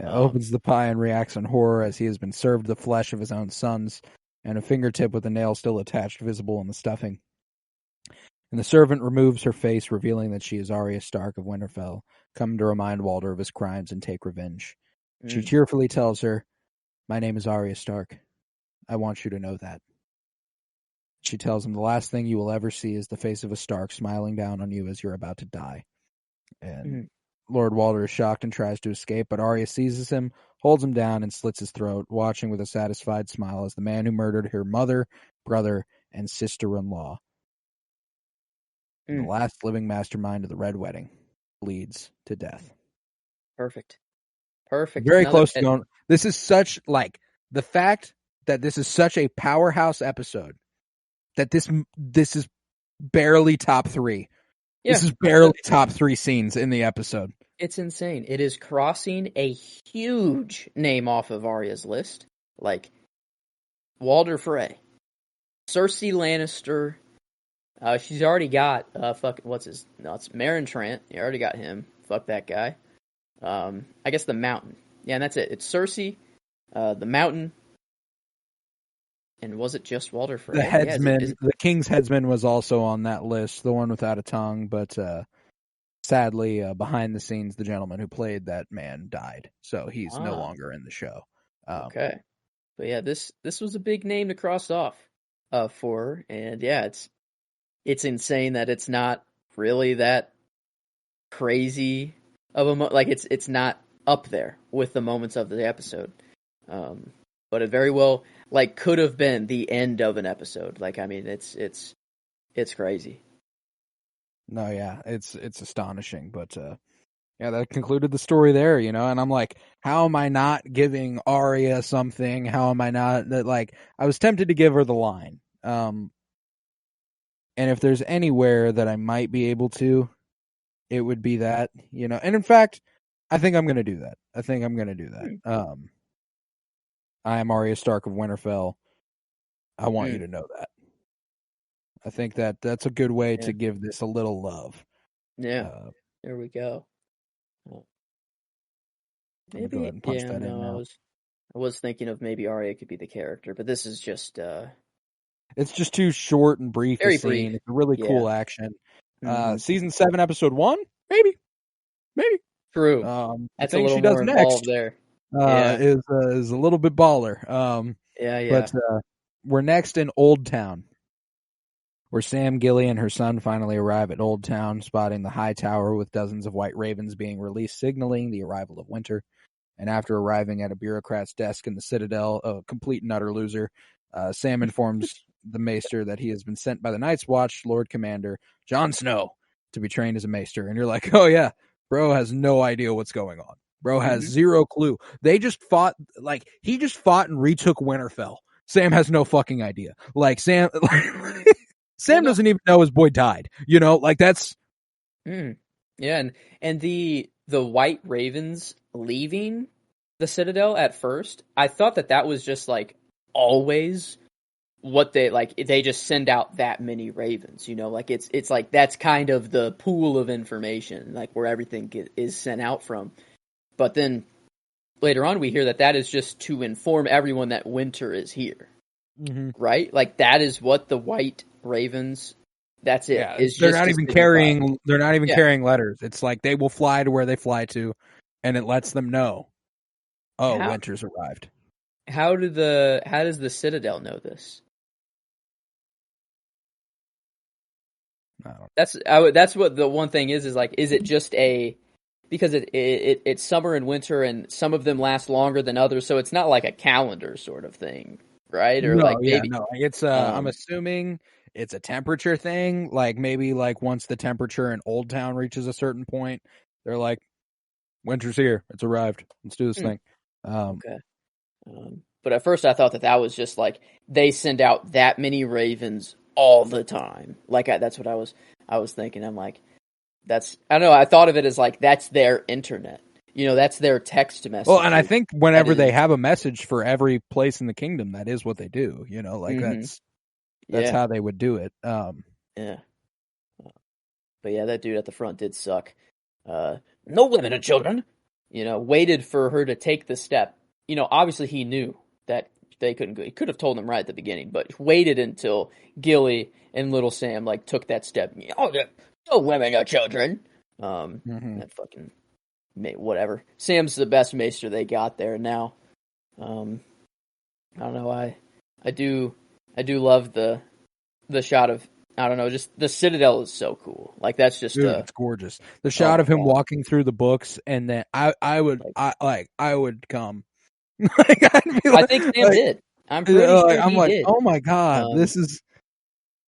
Yeah, opens the pie and reacts in horror as he has been served the flesh of his own sons, and a fingertip with a nail still attached visible in the stuffing. And the servant removes her face, revealing that she is Arya Stark of Winterfell, come to remind Walder of his crimes and take revenge. She cheerfully tells her, my name is Arya Stark. I want you to know that. She tells him the last thing you will ever see is the face of a Stark smiling down on you as you're about to die. And Lord Walder is shocked and tries to escape, but Arya seizes him, holds him down, and slits his throat, watching with a satisfied smile as the man who murdered her mother, brother, and sister-in-law, the last living mastermind of the Red Wedding, bleeds to death. Perfect. Very close to going. This is such, like, the fact that this is such a powerhouse episode, that this is barely top 3. Yeah. This is barely top 3 scenes in the episode. It's insane. It is crossing a huge name off of Arya's list. Like, Walder Frey, Cersei Lannister. She's already got, it's Meryn Trant. You already got him. Fuck that guy. I guess the Mountain. Yeah, and that's it. It's Cersei, the Mountain, and was it just Walder Frey? The headsman, the King's headsman was also on that list, the one without a tongue, but sadly, behind the scenes, the gentleman who played that man died, so he's no longer in the show. Okay. But yeah, this was a big name to cross off for her, and yeah, it's insane that it's not really that crazy of a like it's not up there with the moments of the episode, but it very well like could have been the end of an episode. Like, I mean, it's crazy. No, yeah, it's astonishing, but yeah, that concluded the story there, and I'm like, how am I not giving Arya something? How am I not that? Like, I was tempted to give her the line, and And if there's anywhere that I might be able to, it would be that, And in fact, I think I'm going to do that. I am Arya Stark of Winterfell. I want you to know that. I think that's a good way to give this a little love. Yeah. There we go. Maybe. Go ahead and punch that in now. I was thinking of maybe Arya could be the character, but this is just. It's just too short and brief. Very a scene. brief. It's a really cool action. Mm-hmm. Season 7, episode 1, maybe. True. That's a little more involved there. Is a little bit baller. But we're next in Old Town, where Sam, Gilly, and her son finally arrive at Old Town, spotting the high tower with dozens of white ravens being released, signaling the arrival of winter. And after arriving at a bureaucrat's desk in the Citadel, a complete and utter loser, Sam informs the maester that he has been sent by the Night's Watch Lord Commander Jon Snow to be trained as a maester. And you're like, oh yeah, bro has no idea what's going on. Bro has zero clue. They just fought, he just fought and retook Winterfell. Sam has no fucking idea. Sam doesn't even know his boy died. That's. Yeah, and the white ravens leaving the Citadel at first, I thought that was just always what they just send out that many ravens, it's that's kind of the pool of information, where everything is sent out from. But then later on we hear that is just to inform everyone that winter is here. Right? That is what the white ravens, that's it. Yeah, they're not even carrying letters. It's they will fly to where they fly to, and it lets them know, winter's arrived. How does the Citadel know this? That's what the one thing is it just because it's summer and winter and some of them last longer than others, so it's not like a calendar sort of thing, right? Or maybe it's I'm assuming it's a temperature thing. Maybe once the temperature in Old Town reaches a certain point, they're like, winter's here, it's arrived, let's do this thing. Okay. But at first I thought that was just they send out that many ravens all the time. That's what I was thinking. I'm like, I don't know. I thought of it as that's their internet. That's their text message. Well, and I think whenever they have a message for every place in the kingdom, that is what they do. That's how they would do it. Yeah. But yeah, that dude at the front did suck. No women and children. Waited for her to take the step. Obviously he knew that they couldn't go. He could have told them right at the beginning, but waited until Gilly and little Sam took that step. No women or children. That fucking whatever. Sam's the best maester they got there now. I don't know. I do love the shot of, I don't know, just the Citadel is so cool. That's just it's gorgeous. The shot of him walking through the books, and then I would come. I think Sam did. I'm pretty sure I'm did. Oh my god, this is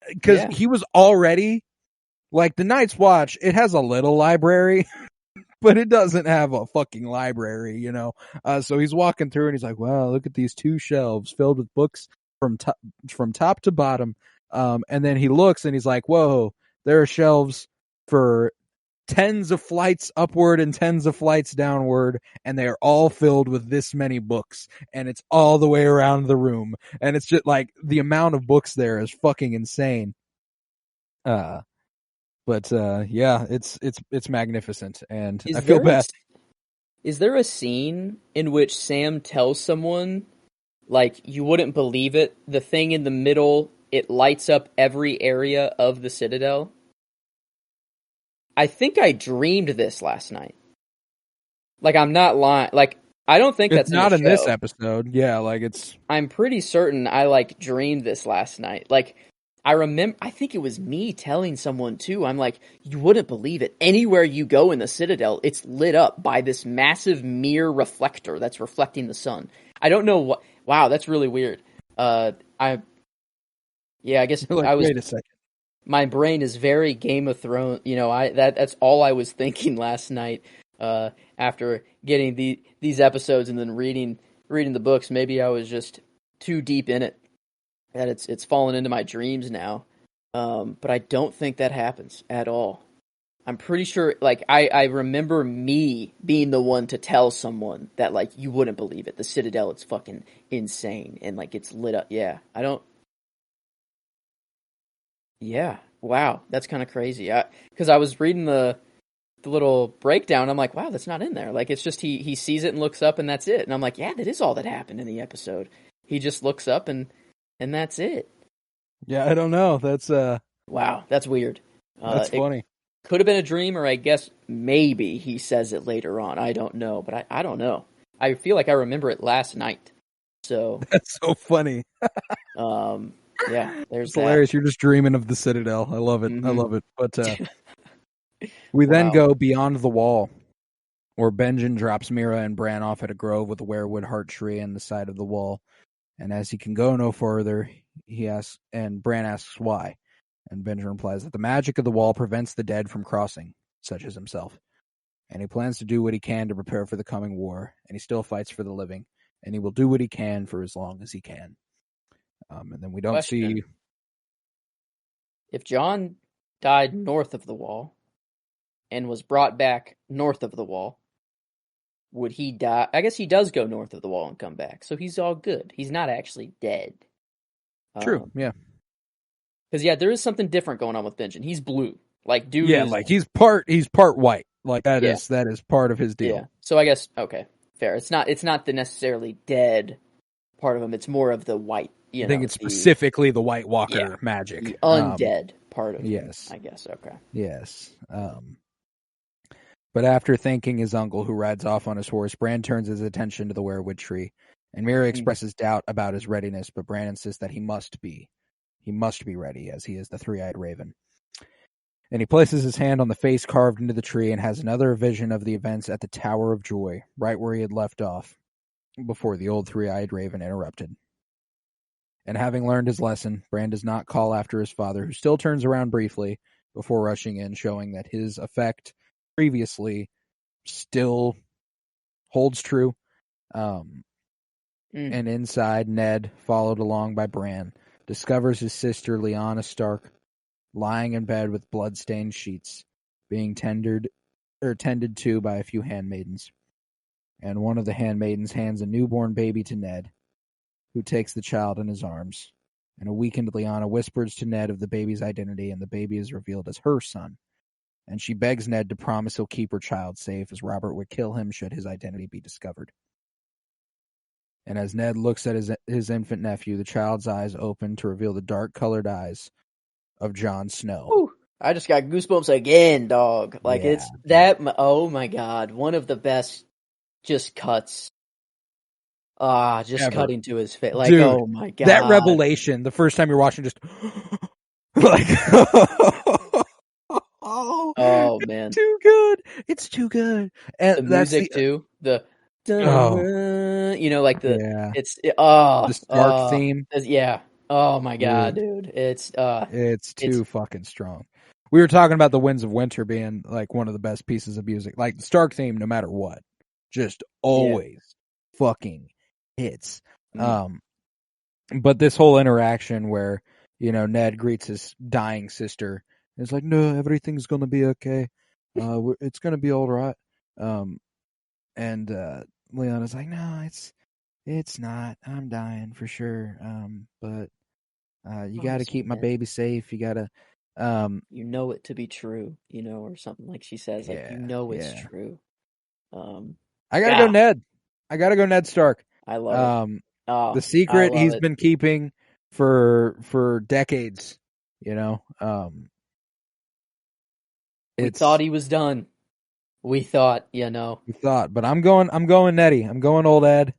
because he was already the Night's Watch. It has a little library, but it doesn't have a fucking library, So he's walking through and he's like, "Wow, look at these 2 shelves filled with books from top to bottom." And then he looks and he's like, "Whoa, there are shelves for tens of flights upward and tens of flights downward, and they are all filled with this many books, and it's all the way around the room." And it's just the amount of books there is fucking insane. But yeah, it's magnificent, and I feel bad. Is there a scene in which Sam tells someone, you wouldn't believe it, the thing in the middle, it lights up every area of the Citadel? I think I dreamed this last night. I'm not lying. I don't think that's not in the show. This episode. Yeah, it's. I'm pretty certain I dreamed this last night. I remember. I think it was me telling someone too. I'm like, you wouldn't believe it. Anywhere you go in the Citadel, it's lit up by this massive mirror reflector that's reflecting the sun. I don't know what. Wow, that's really weird. I guess I was. Wait a second. My brain is very Game of Thrones. That's all I was thinking last night. After getting these episodes and then reading the books, maybe I was just too deep in it that it's fallen into my dreams now. But I don't think that happens at all. I'm pretty sure, like, I remember me being the one to tell someone that, like, you wouldn't believe it. The Citadel, it's fucking insane. And, like, it's lit up. Yeah, yeah, wow, that's kind of crazy. Because I was reading the little breakdown, I'm like, wow, that's not in there. Like, it's just he sees it and looks up and that's it. And I'm like, yeah, that is all that happened in the episode. He just looks up and that's it. Yeah, I don't know. That's wow, that's weird. That's funny. Could have been a dream, or I guess maybe he says it later on. I don't know, but I don't know. I feel like I remember it last night. So that's so funny. Yeah, there's it's hilarious. You're just dreaming of the Citadel. I love it. Mm-hmm. I love it. But we then go beyond the wall, where Benjen drops Mira and Bran off at a grove with a werewood heart tree on the side of the wall. And as he can go no further, he asks, and Bran asks why. And Benjen replies that the magic of the wall prevents the dead from crossing, such as himself. And he plans to do what he can to prepare for the coming war, and he still fights for the living, and he will do what he can for as long as he can. And then we don't see... If Jon died north of the wall and was brought back north of the wall, would he die? I guess he does go north of the wall and come back, so he's all good. He's not actually dead. True, yeah. Because, yeah, there is something different going on with Benjen. He's blue. Like, dude. Yeah, like, he's part white. Like, that is part of his deal. Yeah. So I guess, okay, fair. It's not the necessarily dead part of him. It's more of the white, I think it's specifically the White Walker magic. The undead part of him. Yes. I guess, okay. Yes. But after thanking his uncle, who rides off on his horse, Bran turns his attention to the werewood tree. And Mira expresses doubt about his readiness, but Bran insists that he must be. He must be ready, as he is the three-eyed raven. And he places his hand on the face carved into the tree and has another vision of the events at the Tower of Joy, right where he had left off, before the old three-eyed raven interrupted. And having learned his lesson, Bran does not call after his father, who still turns around briefly before rushing in, showing that his effect previously still holds true. And inside, Ned, followed along by Bran, discovers his sister Lyanna Stark lying in bed with blood-stained sheets, being tended to by a few handmaidens. And one of the handmaidens hands a newborn baby to Ned, who takes the child in his arms. And a weakened Lyanna whispers to Ned of the baby's identity, and the baby is revealed as her son. And she begs Ned to promise he'll keep her child safe, as Robert would kill him should his identity be discovered. And as Ned looks at his infant nephew, the child's eyes open to reveal the dark-colored eyes of Jon Snow. Ooh, I just got goosebumps again, dog. Like, it's that, oh my god, one of the best just cuts. Just ever. Cutting to his face. Like, dude, oh my god. That revelation, the first time you're watching, just like, oh man. Too good. It's too good. And the music too. The like the the Stark theme. Yeah. Oh my god, dude. It's too fucking strong. We were talking about the Winds of Winter being like one of the best pieces of music. Like the Stark theme, no matter what, just always fucking hits. But this whole interaction where, Ned greets his dying sister, and it's like, no, everything's gonna be okay. It's gonna be all right. And Lyanna's like, no, it's not. I'm dying for sure. But you got to keep my baby safe. You got to, you know it to be true, or something like she says, like, it's true. I gotta go Ned. I gotta go Ned Stark. I love it. The secret he's been keeping for decades. We thought he was done. We thought, but I'm going Nettie. I'm going old Ed.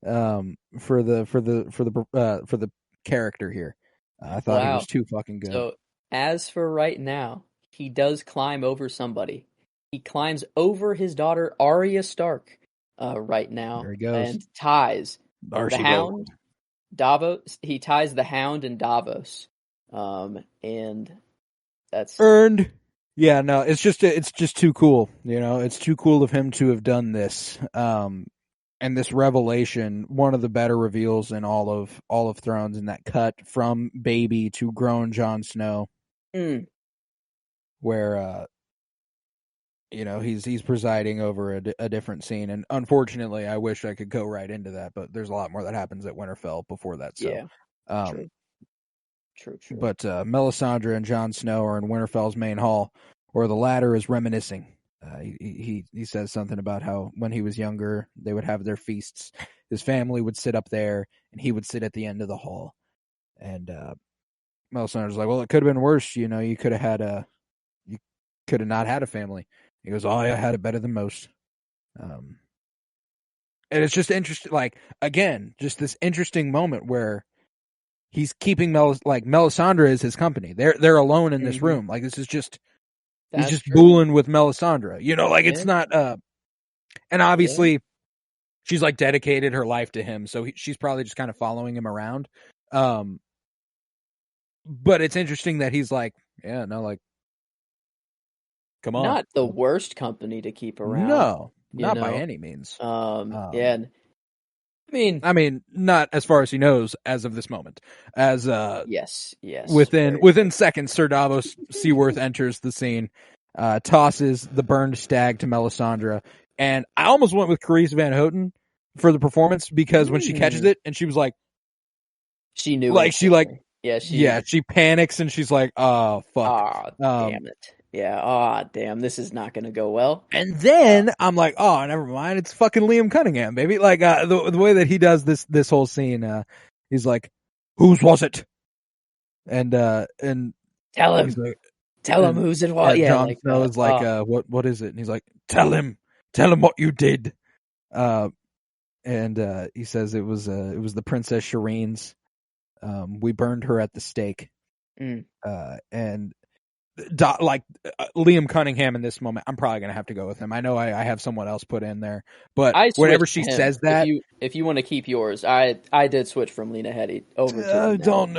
For the character here, I thought he was too fucking good. So as for right now, he does climb over somebody. He climbs over his daughter Arya Stark. Right now, there he goes. And ties the Hound. Davos. He ties the Hound and Davos. And that's earned. Yeah, no, it's just too cool. It's too cool of him to have done this. And this revelation, one of the better reveals in all of Thrones, and that cut from baby to grown Jon Snow. where he's presiding over a different scene, and unfortunately, I wish I could go right into that, but there's a lot more that happens at Winterfell before that. So, yeah, true. But Melisandre and Jon Snow are in Winterfell's main hall, where the latter is reminiscing. He says something about how when he was younger, they would have their feasts. His family would sit up there, and he would sit at the end of the hall. And Melisandre's like, "Well, it could have been worse. You could have not had a family." He goes, "Oh, I had it better than most." And it's just interesting. Like, again, just this interesting moment where he's keeping Melisandre is his company. They're alone in this room. Like, this is just he's just booling with Melisandre. It's not. And obviously, she's like dedicated her life to him, so she's probably just kind of following him around. But it's interesting that he's like, yeah, no, like, come on, not the worst company to keep around. No, not by any means. Yeah. I mean, not as far as he knows as of this moment. As yes. Within seconds, Sir Davos Seaworth enters the scene, tosses the burned stag to Melisandre, and I almost went with Carice Van Houten for the performance because when she catches it and she was like, she knew, like she like, she panics and she's like, oh fuck, damn it. Yeah, damn, this is not going to go well. And then I'm like, oh, never mind. It's fucking Liam Cunningham, baby. Like, the way that he does this whole scene, he's like, whose was it? And tell him. Like, tell him whose it was. Yeah, Jon Snow is like, what is it? And he's like, tell him what you did. And he says it was the Princess Shireen's. We burned her at the stake. And Liam Cunningham in this moment, I'm probably gonna have to go with him. I know I have someone else put in there, but whenever she says that, if you want to keep yours, I did switch from Lena Headey over to. I don't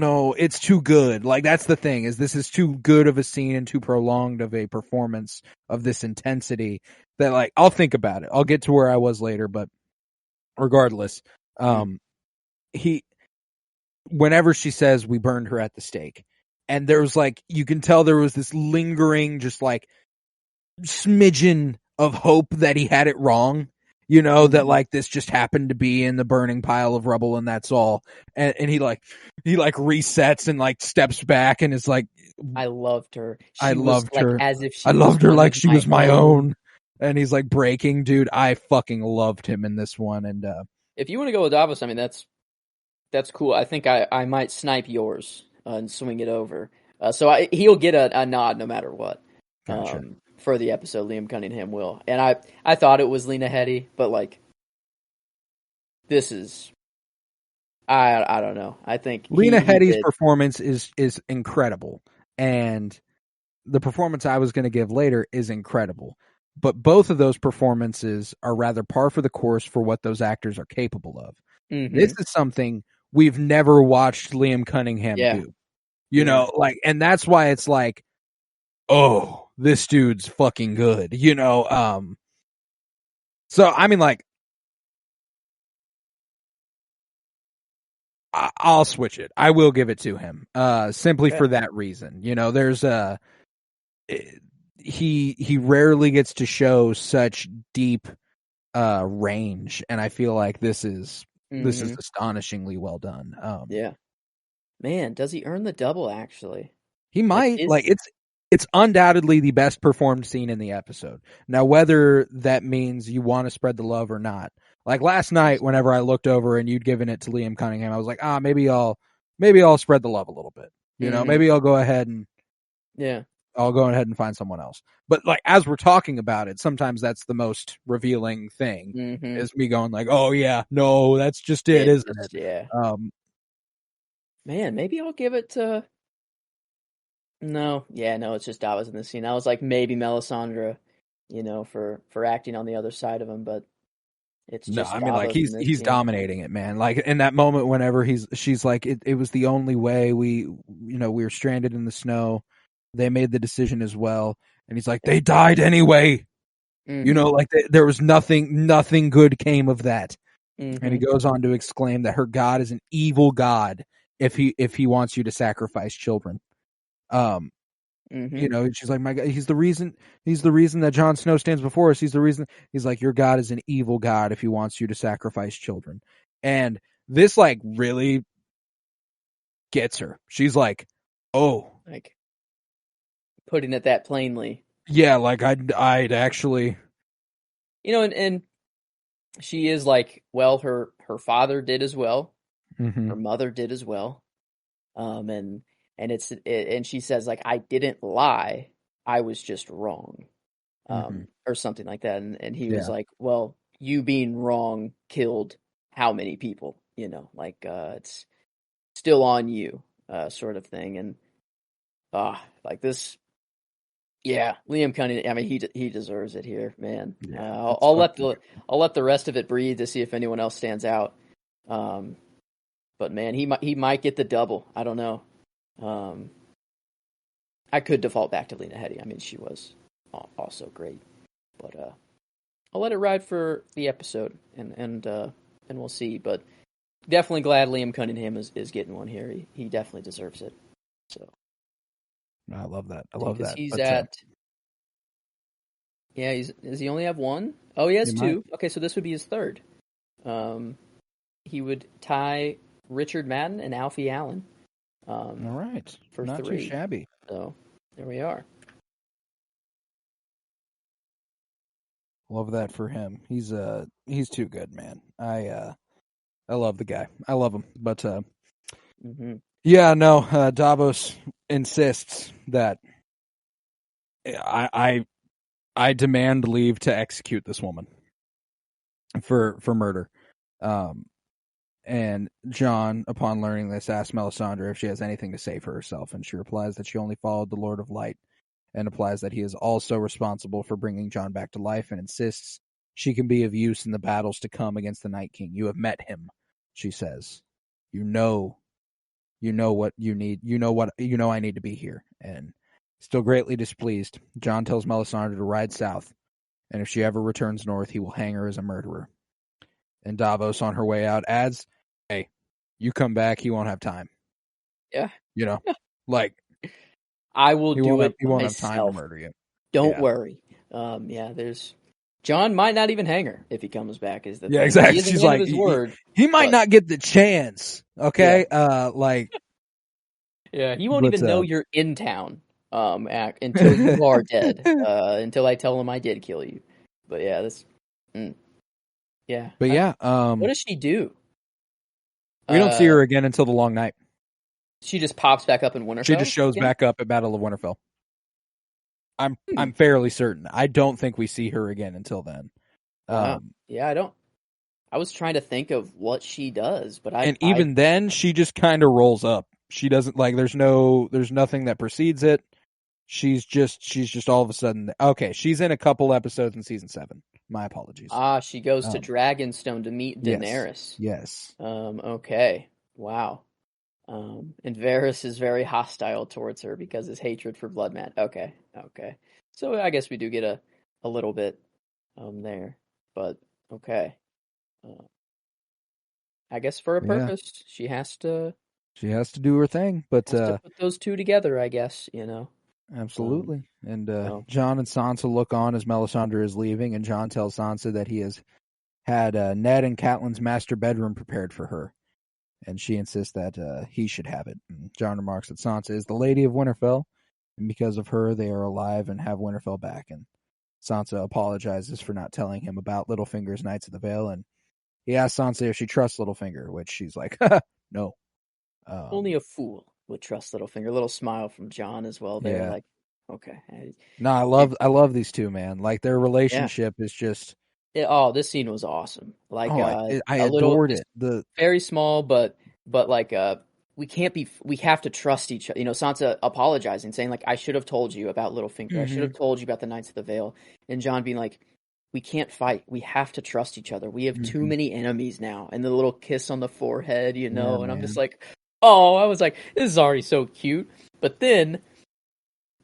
know. It's too good. Like, that's the thing, is this is too good of a scene and too prolonged of a performance of this intensity that, like, I'll think about it. I'll get to where I was later, but regardless, whenever she says we burned her at the stake. And there was, like, you can tell there was this lingering, just like smidgen of hope that he had it wrong, that like this just happened to be in the burning pile of rubble and that's all. And he resets and like steps back and is like, I loved her. I loved her as if I loved her like she was my own. And he's like breaking, dude. I fucking loved him in this one. And if you want to go with Davos, I mean, that's cool. I think I might snipe yours. And swing it over. So he'll get a nod no matter what. Gotcha. For the episode, Liam Cunningham will. And I thought it was Lena Headey, but like, this is, I don't know. I think Lena Headey's performance is incredible. And the performance I was going to give later is incredible. But both of those performances are rather par for the course for what those actors are capable of. Mm-hmm. This is something we've never watched Liam Cunningham do. And that's why it's like, oh, this dude's fucking good. So I mean, like, I'll switch it. I will give it to him. Simply for that reason. There's he rarely gets to show such deep range, and I feel like this is astonishingly well done. Man, does he earn the double? Actually, he might. It's undoubtedly the best performed scene in the episode. Now, whether that means you want to spread the love or not, like last night, whenever I looked over and you'd given it to Liam Cunningham, I was like, maybe I'll spread the love a little bit. Maybe I'll go ahead and I'll go ahead and find someone else. But like, as we're talking about it, sometimes that's the most revealing thing is me going like, oh yeah, no, that's just it, isn't it? Yeah. Man, maybe I'll give it to. No, it's just Davos in the scene. I was like, maybe Melisandre, for acting on the other side of him, but it's just. No, I mean, like, he's dominating it, man. Like, in that moment, whenever she's like, it was the only way we were stranded in the snow. They made the decision as well, and he's like, they died anyway. There was nothing good came of that. And he goes on to exclaim that her God is an evil God if he wants you to sacrifice children. You know, she's like, my God, he's the reason that Jon Snow stands before us. He's the reason. He's like, your God is an evil God if he wants you to sacrifice children. And this like really gets her. She's like, oh, like putting it that plainly. Yeah, like I'd actually, and she is like, well, her father did as well, her mother did as well, and and she says like, I didn't lie, I was just wrong, or something like that, and he was like, well, you being wrong killed how many people, like it's still on you, sort of thing, and like this. Yeah, Liam Cunningham. I mean, he deserves it here, man. Yeah, I'll let the rest of it breathe to see if anyone else stands out. But man, he might get the double. I don't know. I could default back to Lena Headey. I mean, she was also great, but I'll let it ride for the episode, and we'll see. But definitely glad Liam Cunningham is getting one here. He definitely deserves it. So. I love that. I love that. He's at. Yeah, does he only have one? Oh, he has two. Okay, so this would be his third. He would tie Richard Madden and Alfie Allen. All right, for not 3. too shabby. So there we are. Love that for him. He's too good, man. I love the guy. I love him. But yeah, no. Davos insists that I demand leave to execute this woman for murder. And Jon, upon learning this, asks Melisandre if she has anything to say for herself, and she replies that she only followed the Lord of Light, and implies that he is also responsible for bringing Jon back to life, and insists she can be of use in the battles to come against the Night King. You have met him, she says. You know what you need. I need to be here. And still greatly displeased, Jon tells Melisandre to ride south, and if she ever returns north, he will hang her as a murderer. And Davos, on her way out, adds, hey, you come back, he won't have time. Yeah. Like, I will do it he won't myself. have time to murder you. Don't worry. There's Jon might not even hang her if he comes back. Is the thing. Exactly. She's like, his word, he might not get the chance. Okay, yeah, he won't even know you're in town. Until you are dead. Until I tell him I did kill you. But yeah, this. Yeah. But yeah, what does she do? We don't see her again until the Long Night. She just pops back up in Winterfell. She just shows back up at Battle of Winterfell. I'm fairly certain. I don't think we see her again until then. Yeah, I don't. I was trying to think of what she does, but even then, she just kind of rolls up. She doesn't like. There's nothing that precedes it. She's just all of a sudden. Okay, she's in a couple episodes in season 7. My apologies. She goes to Dragonstone to meet Daenerys. Yes. Okay. Wow. And Varys is very hostile towards her because his hatred for Bloodman. Okay. So I guess we do get a little bit there, but okay. I guess for a purpose, she has to do her thing, but to put those two together, I guess, Absolutely. And Jon and Sansa look on as Melisandre is leaving, and Jon tells Sansa that he has had Ned and Catelyn's master bedroom prepared for her, and she insists that he should have it. And Jon remarks that Sansa is the Lady of Winterfell, and because of her, they are alive and have Winterfell back. And Sansa apologizes for not telling him about Littlefinger's Knights of the Vale, and he asks Sansa if she trusts Littlefinger, which she's like, no. Only a fool would trust Littlefinger. A little smile from Jon as well. They're like, okay. No, I love these two, man. Like, their relationship is just. This scene was awesome. Like, I adored it. Very small, but like, we have to trust each other. Sansa apologizing, saying like, I should have told you about Littlefinger. I should have told you about the Knights of the Vale. And Jon being like, we can't fight. We have to trust each other. We have too many enemies now. And the little kiss on the forehead, and I'm just like, oh, I was like, this is already so cute. But then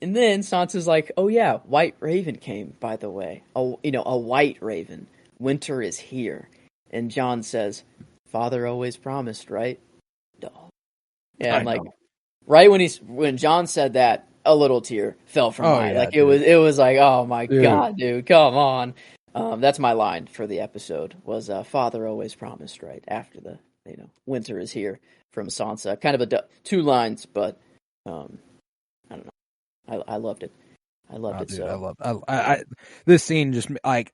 Sansa's like, oh yeah, White Raven came, by the way. Oh, a White Raven. Winter is here. And Jon says, Father always promised, right? No. Yeah, I'm like, right when John said that, a little tear fell from my eye. Yeah, like it was like, oh my God, dude, come on. That's my line for the episode was Father always promised, right after the winter is here from Sansa. Kind of two lines, but I don't know. I loved it. I loved it. Dude, so I this scene just like.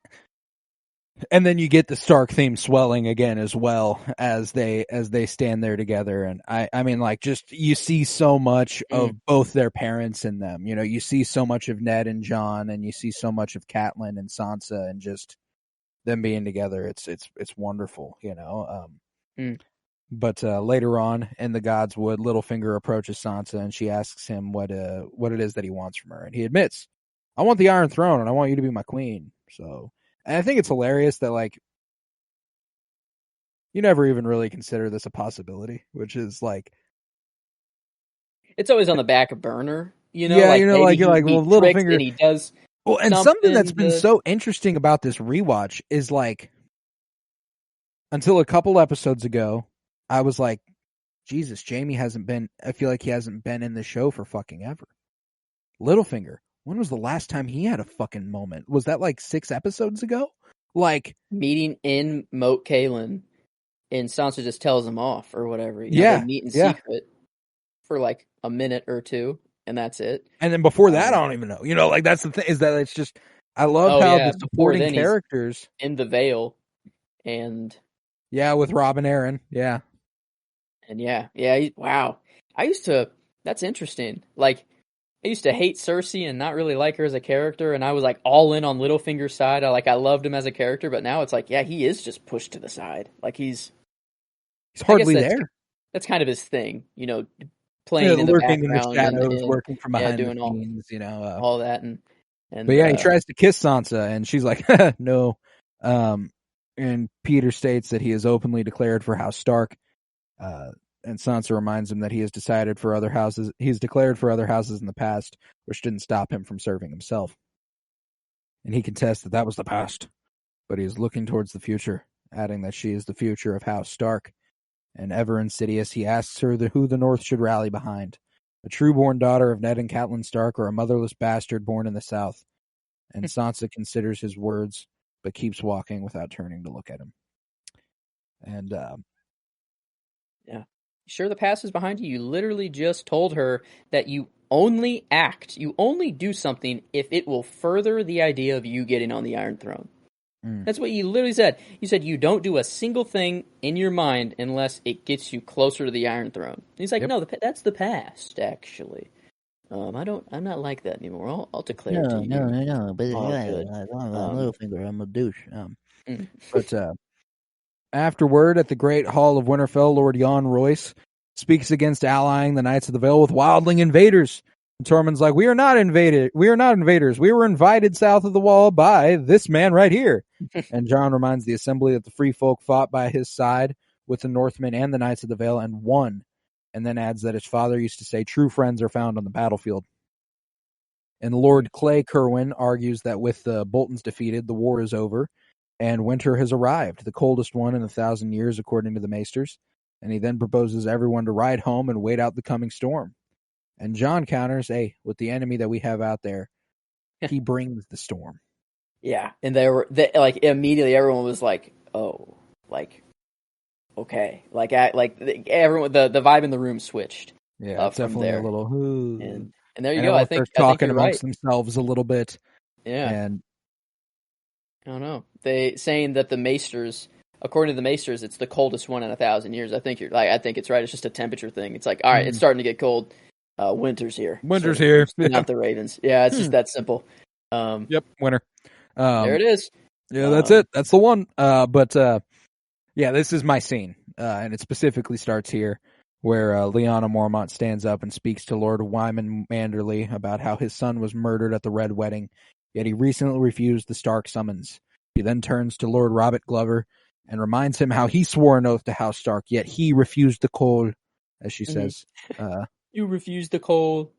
And then you get the Stark theme swelling again as well as they stand there together, and I mean, like, just you see so much of both their parents in them. You see so much of Ned and Jon, and you see so much of Catelyn and Sansa, and just them being together. It's wonderful, But later on in the Godswood, Littlefinger approaches Sansa, and she asks him what it is that he wants from her, and he admits, "I want the Iron Throne, and I want you to be my queen." So. And I think it's hilarious that, like, you never even really consider this a possibility, which is like, it's always on the back burner, Yeah, like, like you're like, well, Littlefinger, and he does. Well, and something that's been so interesting about this rewatch is, like, until a couple episodes ago, I was like, Jesus, Jaime I feel like he hasn't been in the show for fucking ever. Littlefinger, when was the last time he had a fucking moment? Was that like 6 episodes ago? Like, meeting in Moat Cailin, and Sansa just tells him off or whatever. They meet in secret for like a minute or two, and that's it. And then before that, I don't even know. Like, that's the thing, is that it's just, I love how the supporting characters in the Vale, and with Robb and Aaron, and wow. That's interesting. Like, I used to hate Cersei and not really like her as a character, and I was like all in on Littlefinger's side. I loved him as a character, but now it's like, he is just pushed to the side. Like, he's hardly there. That's kind of his thing, playing in the background, in the shadows, and working from behind doing the scenes, all that, and but he tries to kiss Sansa, and she's like, no. And Peter states that he is openly declared for House Stark. And Sansa reminds him that he has declared for other houses in the past, which didn't stop him from serving himself. And he contests that was the past, but he is looking towards the future, adding that she is the future of House Stark. And ever insidious, he asks her who the North should rally behind, a true-born daughter of Ned and Catelyn Stark, or a motherless bastard born in the South. And Sansa considers his words, but keeps walking without turning to look at him. And sure, the past is behind you. You literally just told her that you only do something if it will further the idea of you getting on the Iron Throne. That's what you literally said. You said you don't do a single thing in your mind unless it gets you closer to the Iron Throne. And he's like, no, that's the past, actually. I'm not like that anymore. I'll declare to you. No, but Littlefinger, I'm a douche. But afterward, at the Great Hall of Winterfell, Lord Jon Royce speaks against allying the Knights of the Vale with wildling invaders. And Tormund's like, we are not invaders. We were invited south of the wall by this man right here. And Jon reminds the assembly that the free folk fought by his side with the Northmen and the Knights of the Vale and won. And then adds that his father used to say, true friends are found on the battlefield. And Lord Clay Kerwin argues that with the Boltons defeated, the war is over. And winter has arrived, the coldest one in 1,000 years, according to the Maesters. And he then proposes everyone to ride home and wait out the coming storm. And Jon counters, hey, with the enemy that we have out there, he brings the storm. Yeah, and immediately everyone was like, oh, like, okay. Everyone, the vibe in the room switched. Yeah, definitely there. A little, and there you go. I think talking amongst themselves a little bit. Yeah. And I don't know. They saying that the Maesters, according to the Maesters, it's the coldest one in 1,000 years. I think it's right. It's just a temperature thing. It's like, all right, it's starting to get cold. Winter's here. Winter's here. Not the Ravens. Yeah, it's just that simple. Yep, winter. There it is. Yeah, that's it. That's the one. But this is my scene, and it specifically starts here, where Lyanna Mormont stands up and speaks to Lord Wyman Manderley about how his son was murdered at the Red Wedding, yet he recently refused the Stark summons. He then turns to Lord Robert Glover and reminds him how he swore an oath to House Stark, yet he refused the coal, as she says. You refused the coal.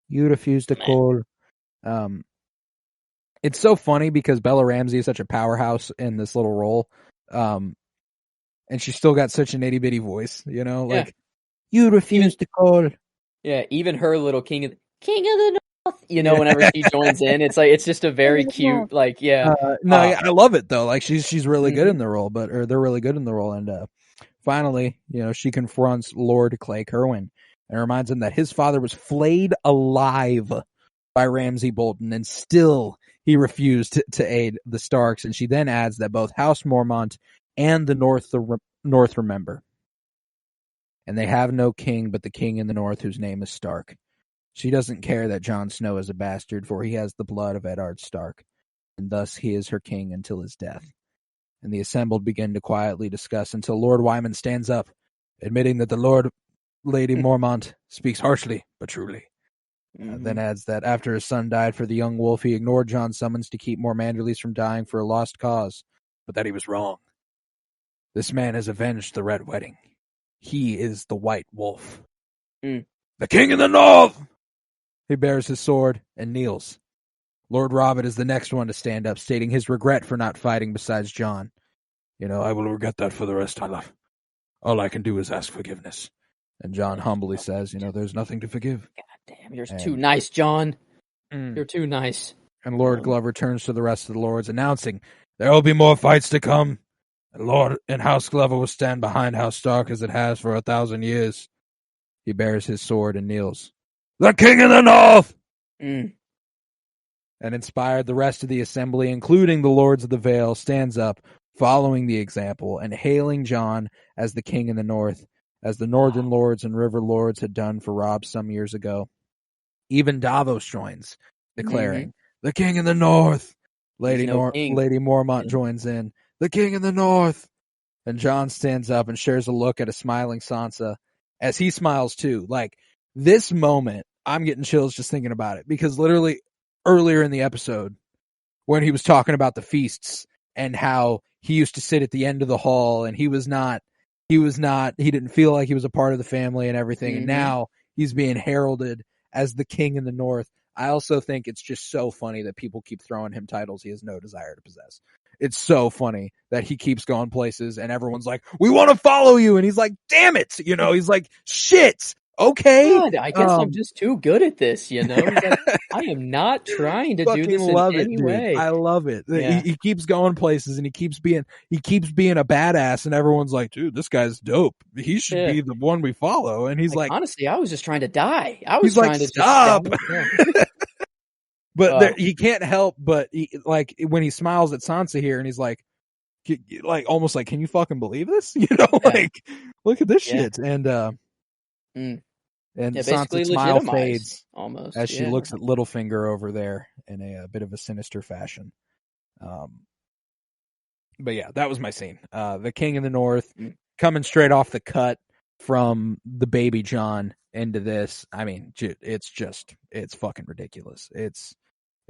You refused the coal. It's so funny because Bella Ramsey is such a powerhouse in this little role. And she's still got such an itty bitty voice, like, you refused the coal. Yeah, even her little king of the North. Whenever she joins in, it's just a very cute, I love it though. Like she's really good Mhm. in the role, or they're really good in the role. And finally, she confronts Lord Clay Kerwin and reminds him that his father was flayed alive by Ramsay Bolton, and still he refused to aid the Starks. And she then adds that both House Mormont and the North remember, and they have no king but the king in the North, whose name is Stark. She doesn't care that Jon Snow is a bastard, for he has the blood of Eddard Stark, and thus he is her king until his death. And the assembled begin to quietly discuss until Lord Wyman stands up, admitting that the Lady Mormont speaks harshly but truly. Then adds that after his son died for the young wolf, he ignored Jon's summons to keep more Manderleys from dying for a lost cause, but that he was wrong. This man has avenged the Red Wedding. He is the White Wolf. The King in the North! He bears his sword and kneels. Lord Robert is the next one to stand up, stating his regret for not fighting besides Jon. I will regret that for the rest of my life. All I can do is ask forgiveness. And Jon humbly says, there's nothing to forgive. God damn, you're too nice, Jon. You're too nice. And Lord Glover turns to the rest of the lords, announcing, there will be more fights to come. And House Glover will stand behind House Stark as it has for 1,000 years. He bears his sword and kneels. The King in the North! And inspired the rest of the assembly, including the Lords of the Vale, stands up, following the example and hailing Jon as the King in the North, as the Northern Lords and River Lords had done for Robb some years ago. Even Davos joins, declaring, the King in the North! Lady Mormont joins in, the King in the North! And Jon stands up and shares a look at a smiling Sansa, as he smiles too. Like, this moment, I'm getting chills just thinking about it, because literally earlier in the episode, when he was talking about the feasts and how he used to sit at the end of the hall and he didn't feel like he was a part of the family and everything. And now he's being heralded as the King in the North. I also think it's just so funny that people keep throwing him titles he has no desire to possess. It's so funny that he keeps going places and everyone's like, we want to follow you. And he's like, damn it. He's like, shit. Okay. God, I guess I'm just too good at this, He's like, I am not trying to do this in any way. I love it. Yeah. He keeps going places and he keeps being a badass, and everyone's like, dude, this guy's dope. He should be the one we follow. And he's like, honestly, I was just trying to die. I was trying to stop. But he can't help but when he smiles at Sansa here, and he's like almost like, can you fucking believe this? Like, look at this shit. And Sansa's smile fades almost as she looks at Littlefinger over there in a bit of a sinister fashion. But yeah, that was my scene. The King in the North coming straight off the cut from the baby Jon into this. I mean, it's fucking ridiculous. It's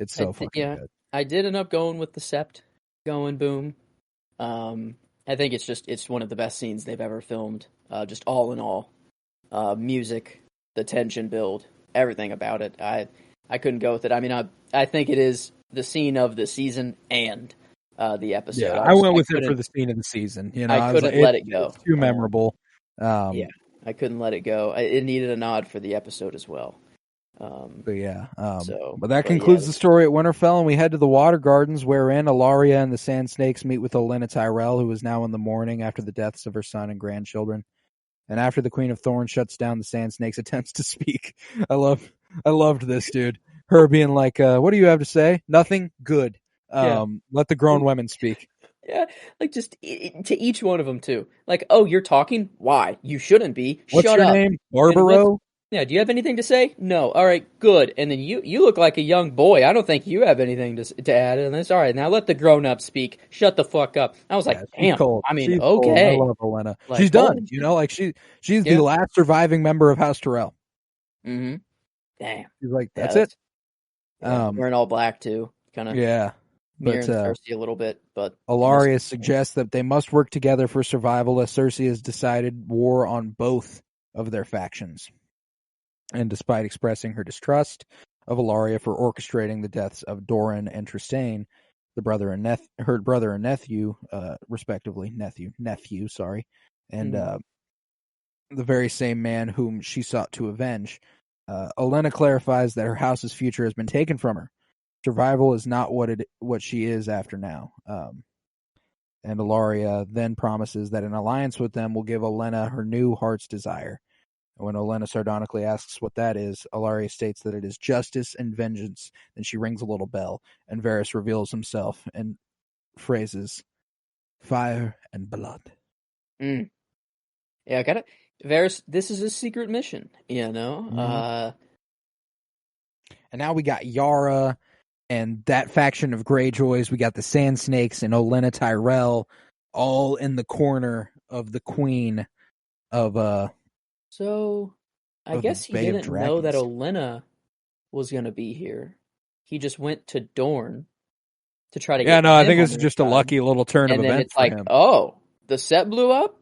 so fucking good. I did end up going with the Sept going boom. I think it's one of the best scenes they've ever filmed. Just all in all, music, the tension build, everything about it. I couldn't go with it. I mean, I think it is the scene of the season and the episode. Yeah, I went with it for the scene of the season. I couldn't let it go. It's too memorable. I couldn't let it go. It needed a nod for the episode as well. But that concludes the story at Winterfell, and we head to the Water Gardens, wherein Ilaria and the Sand Snakes meet with Olenna Tyrell, who is now in the mourning after the deaths of her son and grandchildren. And after the Queen of Thorns shuts down the Sand Snake's attempts to speak, I loved this, dude. Her being like, "What do you have to say? Nothing. Good. Let the grown women speak." Yeah, like just to each one of them too. Like, oh, you're talking? Why? You shouldn't be. What's Shut your up. name? Barbaro? Yeah, do you have anything to say? No. All right, good. And then you look like a young boy. I don't think you have anything to add in this. All right, now let the grown-ups speak. Shut the fuck up. I was like, damn. Cold. I mean, she's okay. Cold. I love Olenna. Like, she's done. She's the last surviving member of House Tyrell. Mm-hmm. Damn. She's like, that's it. Wearing all black too. Kind of. Yeah. Mirroring Cersei a little bit, but Ilaria suggests that they must work together for survival, as Cersei has decided war on both of their factions. And despite expressing her distrust of Ilaria for orchestrating the deaths of Doran and Trystane, her brother and nephew, respectively, and the very same man whom she sought to avenge, Olenna clarifies that her house's future has been taken from her. Survival is not what she is after now. And Ilaria then promises that an alliance with them will give Olenna her new heart's desire. And when Olenna sardonically asks what that is, Ilaria states that it is justice and vengeance. Then she rings a little bell, and Varys reveals himself and phrases, "Fire and blood." Yeah, I gotta. Varys, this is a secret mission, you know? And now we got Yara and that faction of Greyjoys. We got the Sand Snakes and Olenna Tyrell all in the corner of the Queen of So, I of guess the he Bay of didn't know that Dragons. Olenna was gonna be here. He just went to Dorne to try to Yeah, get no, I them think on this is their just a side. lucky little turn of And then events it's for like, him. oh, the set blew up?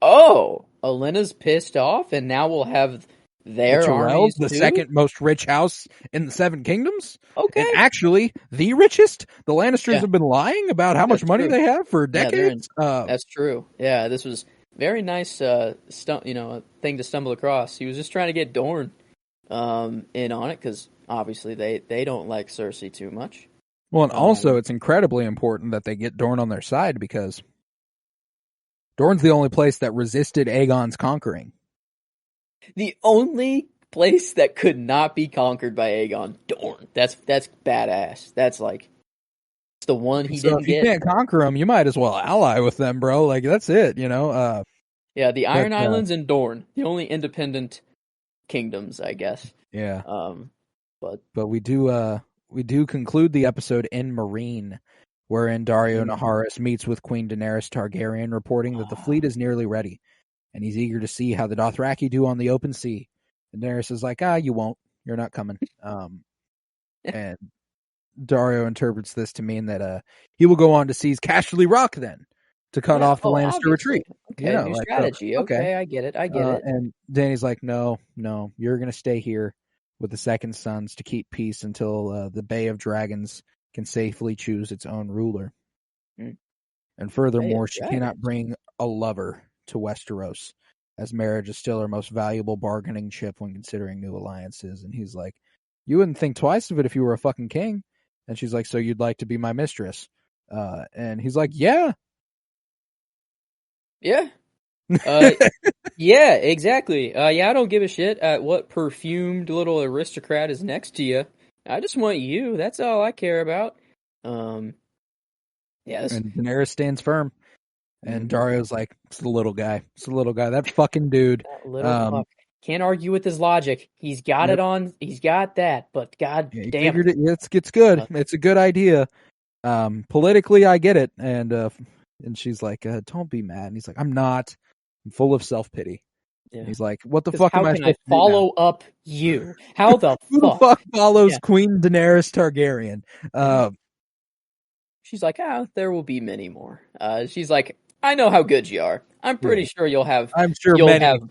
Oh, Olenna's pissed off, and now we'll have The their Tyrells, armies the too? second most rich house in the Seven Kingdoms, Okay. and actually the richest. The Lannisters Yeah. have been lying about how much That's money true. they have for Yeah, they're in. decades. That's true. Yeah, this was very nice. A thing to stumble across. He was just trying to get Dorne, in on it because obviously they don't like Cersei too much. Well, and also it's incredibly important that they get Dorne on their side because Dorne's the only place that resisted Aegon's conquering. The only place that could not be conquered by Aegon, Dorne. That's badass. That's like it's the one he So didn't if you get. can't conquer them, you might as well ally with them, bro. Like that's it, you know. Yeah, the Iron But, Islands and Dorne, the only independent kingdoms, I guess. yeah. But we do conclude the episode in Marine, wherein Dario Naharis meets with Queen Daenerys Targaryen, reporting that the fleet is nearly ready, and he's eager to see how the Dothraki do on the open sea. And Daenerys is like, you won't. You're not coming. And Dario interprets this to mean that he will go on to seize Casterly Rock then to cut off the Lannister obviously. retreat. Okay, new strategy. So, okay, I get it. I get it. And Dany's like, no, you're going to stay here with the Second Sons to keep peace until the Bay of Dragons can safely choose its own ruler. And furthermore, she cannot bring a lover to Westeros, as marriage is still her most valuable bargaining chip when considering new alliances. And he's like, you wouldn't think twice of it if you were a fucking king. And she's like, so you'd like to be my mistress? And he's like, yeah. Yeah. Yeah, exactly. Yeah, I don't give a shit at what perfumed little aristocrat is next to you. I just want you. That's all I care about. Yeah. And Daenerys stands firm. And Dario's like, it's the little guy. It's the little guy. That fucking dude. That little fuck. Can't argue with his logic. He's got it on. He's got that. But god damn it. It's good. It's a good idea. Politically, I get it. And she's like, don't be mad. And he's like, I'm not. I'm full of self-pity. Yeah. He's like, what the fuck am I supposed to follow up you? How the Who the fuck follows Queen Daenerys Targaryen? She's like, there will be many more. She's like, I know how good you are. I'm pretty sure you'll have. I'm sure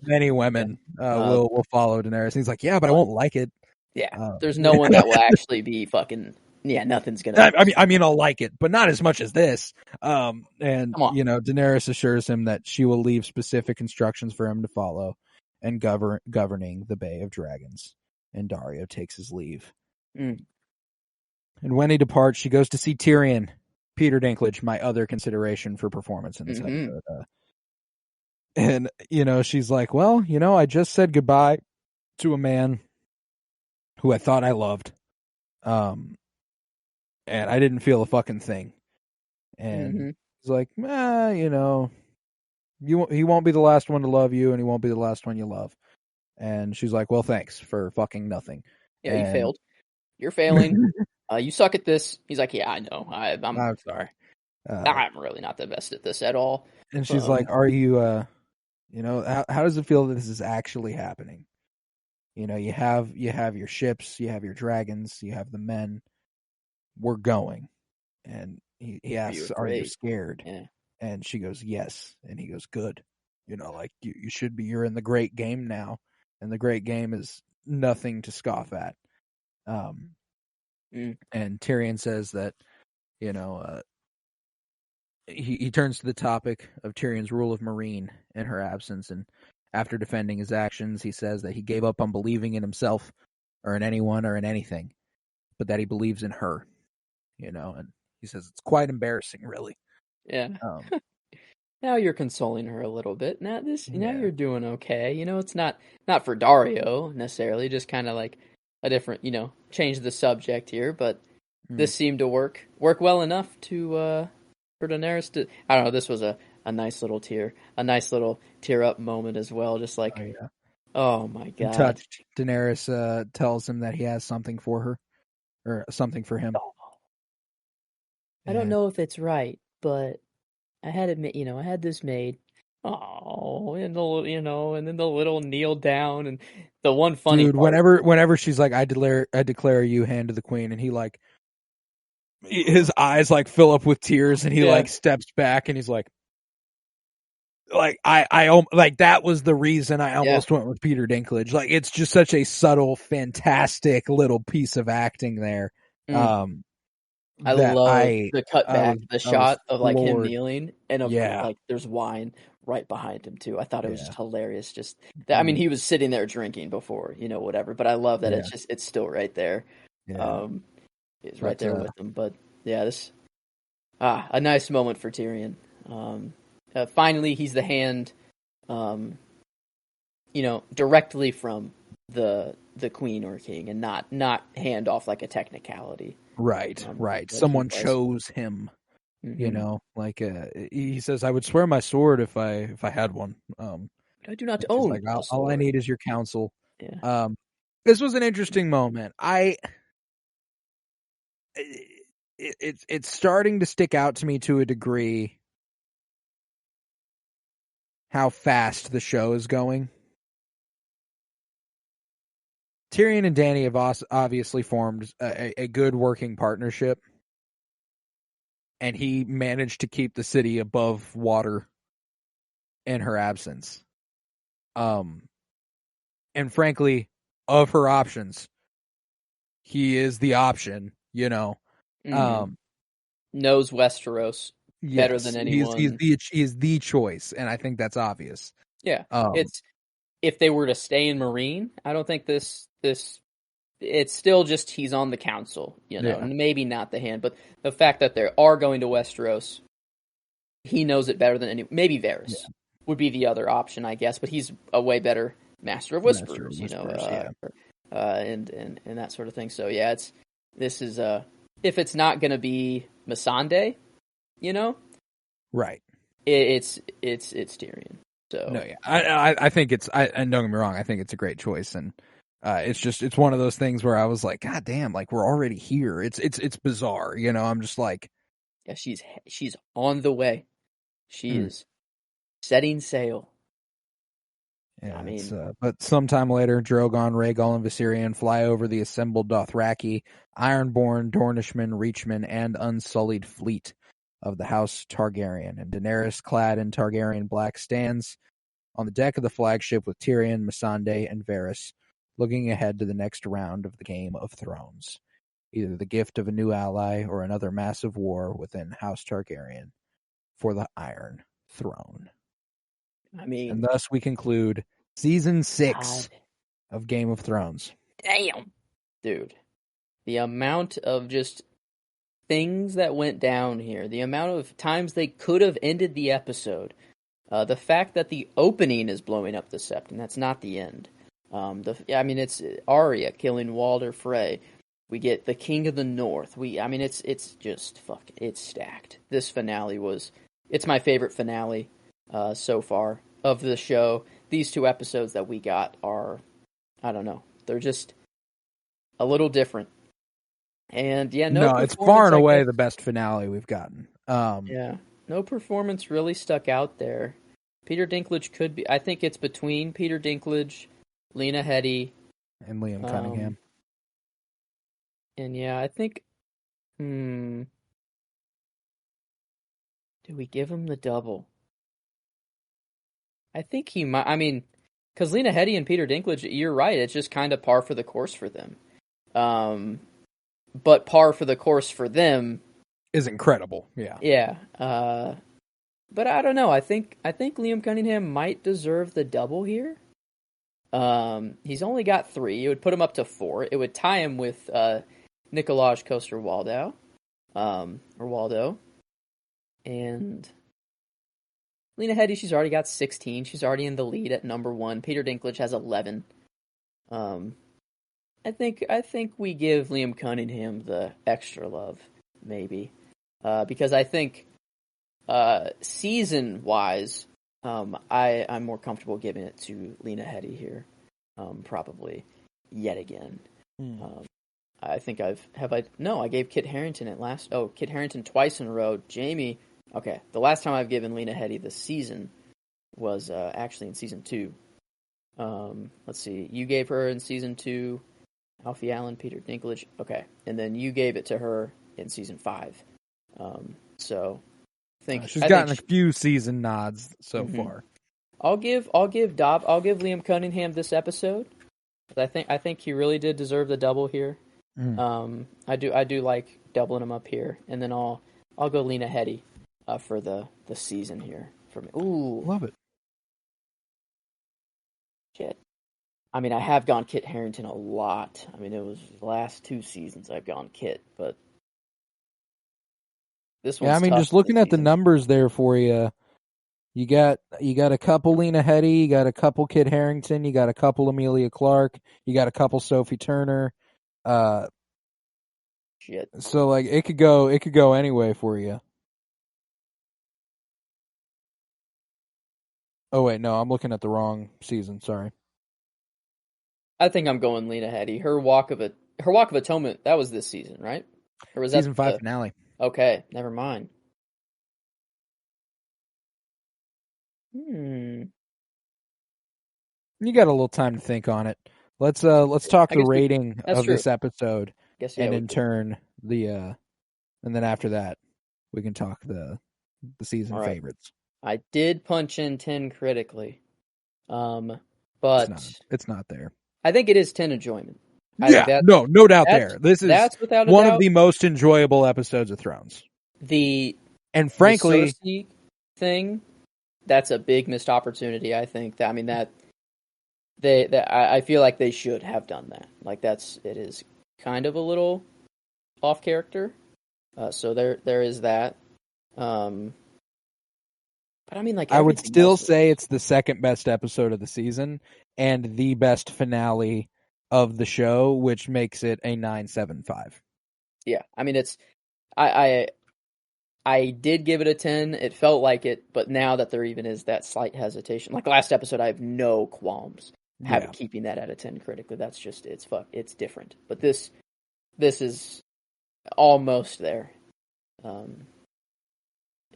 many women will follow Daenerys. And he's like, yeah, but I won't like it. Yeah, there's no one that will actually be fucking. Yeah, nothing's gonna. I mean, I'll like it, but not as much as this. And Daenerys assures him that she will leave specific instructions for him to follow, and governing the Bay of Dragons. And Dario takes his leave. And when he departs, she goes to see Tyrion. Peter Dinklage, my other consideration for performance in this episode. And, she's like, well, I just said goodbye to a man who I thought I loved. And I didn't feel a fucking thing. And he's like, he won't be the last one to love you, and he won't be the last one you love. And she's like, well, thanks for fucking nothing. Yeah, you failed. You're failing. You suck at this. He's like, yeah, I know. I'm sorry. I'm really not the best at this at all. And she's like, are you, how does it feel that this is actually happening? You have your ships, you have your dragons, you have the men. We're going. And he asks, are you scared? Yeah. And she goes, yes. And he goes, good. You should be. You're in the great game now. And the great game is nothing to scoff at. And Tyrion says that, he turns to the topic of Tyrion's rule of Marine in her absence and After defending his actions, he says that he gave up on believing in himself or in anyone or in anything, but that he believes in her, and he says it's quite embarrassing, really. Yeah. Now you're consoling her a little bit. Now you're doing okay. It's not for Dario necessarily, just kind of like a different, change the subject here, but this seemed to work well enough to for Daenerys to, I don't know, this was a nice little tear up moment as well, just like, oh my God. Touched. Daenerys tells him that he has something for her, or something for him. I don't know if it's right, but I had it, I had this made. Oh, and and then the little kneel down, and the one funny dude. part, whenever she's like, I declare you hand to the queen, and he like, his eyes like fill up with tears, and he like steps back, and he's like I like, that was the reason I almost went with Peter Dinklage. Like, it's just such a subtle, fantastic little piece of acting there. I love the cutback, the shot of like him kneeling, and like there's wine right behind him too. I thought it was just hilarious. Just that, I mean, he was sitting there drinking before, whatever. But I love that it's still right there. It's right there with him. But this a nice moment for Tyrion. Finally, he's the hand, directly from the queen or king, and not hand off like a technicality. Right. Someone chose him. Like he says, I would swear my sword if I had one. I do not own. Like, all I need is your counsel. Yeah. This was an interesting moment. It's starting to stick out to me to a degree how fast the show is going. Tyrion and Dany have obviously formed a good working partnership, and he managed to keep the city above water in her absence. And frankly, of her options, he is the option, Knows Westeros better than anyone. He is the choice, and I think that's obvious. Yeah, it's, if they were to stay in Meereen, I don't think this it's still just he's on the council, maybe not the hand, but the fact that they are going to Westeros, he knows it better than any. Maybe Varys would be the other option, I guess, but he's a way better master of whispers, and that sort of thing. So this is if it's not going to be Missandei, right? It's Tyrion. So no, I think it's, and don't get me wrong, I think it's a great choice, and it's one of those things where I was like, God damn, like, we're already here. It's bizarre, I'm just like, she's on the way. She is setting sail. Yeah, I mean, but sometime later, Drogon, Rhaegal, and Viserion fly over the assembled Dothraki, Ironborn, Dornishman, Reachman, and unsullied fleet of the House Targaryen, and Daenerys, clad in Targaryen black, stands on the deck of the flagship with Tyrion, Missandei, and Varys, looking ahead to the next round of the Game of Thrones, either the gift of a new ally or another massive war within House Targaryen for the Iron Throne. I mean, and thus we conclude Season 6 of Game of Thrones. Damn. Dude. The amount of just things that went down here, the amount of times they could have ended the episode, the fact that the opening is blowing up the Sept, and that's not the end. It's Arya killing Walder Frey. We get the King of the North. It's just it's stacked. This finale it's my favorite finale so far of the show. These 2 episodes that we got are, I don't know, they're just a little different. And it's far and away the best finale we've gotten. No performance really stuck out there. Peter Dinklage could be, I think it's between Peter Dinklage, Lena Headey, and Liam Cunningham. And I think, do we give him the double? I think he might. I mean, because Lena Headey and Peter Dinklage, you're right. It's just kind of par for the course for them. But par for the course for them is incredible. Yeah. Yeah. but I don't know. I think Liam Cunningham might deserve the double here. He's only got 3. It would put him up to 4. It would tie him with Nikolaj Coster-Waldau, or Waldo, and Lena Headey. She's already got 16. She's already in the lead at number 1. Peter Dinklage has 11. I think we give Liam Cunningham the extra love, maybe, because I think season-wise, I'm more comfortable giving it to Lena Headey here, probably yet again. I think I gave Kit Harington Kit Harington twice in a row. Jamie, okay, the last time I've given Lena Headey this season was actually in season 2. Let's see, you gave her in season 2, Alfie Allen, Peter Dinklage, okay, and then you gave it to her in season 5. So she's gotten a few season nods so far. I'll give Liam Cunningham this episode. I think he really did deserve the double here. I do like doubling him up here, and then I'll go Lena Headey for the season here for me. Ooh, love it. Shit. I mean, I have gone Kit Harington a lot. I mean, it was the last 2 seasons I've gone Kit, but this one's tough just looking at the numbers there for you, you got a couple Lena Headey, you got a couple Kit Harington, you got a couple Emilia Clarke, you got a couple Sophie Turner. Shit. So like it could go anyway for you. Oh wait, no, I'm looking at the wrong season. Sorry. I think I'm going Lena Headey. Her Walk of Atonement, that was this season, right? Or was season 5 finale? Okay, never mind. You got a little time to think on it. Let's talk the rating of this episode, and in turn and then after that we can talk the season favorites. I did punch in 10 critically, but it's not there. I think it is 10 enjoyment. No doubt there. This is one of the most enjoyable episodes of Thrones. And frankly, the Cersei thing, that's a big missed opportunity. I think that I feel like they should have done that. Like it is kind of a little off character. So there is that. But I mean, like, I would still say it's the second best episode of the season and the best finale of the show, which makes it a 9.75. Yeah, I mean, it's I did give it a 10. It felt like it, but now that there even is that slight hesitation, like last episode, I have no qualms keeping that at a 10 critically. That's just it's different. But this is almost there.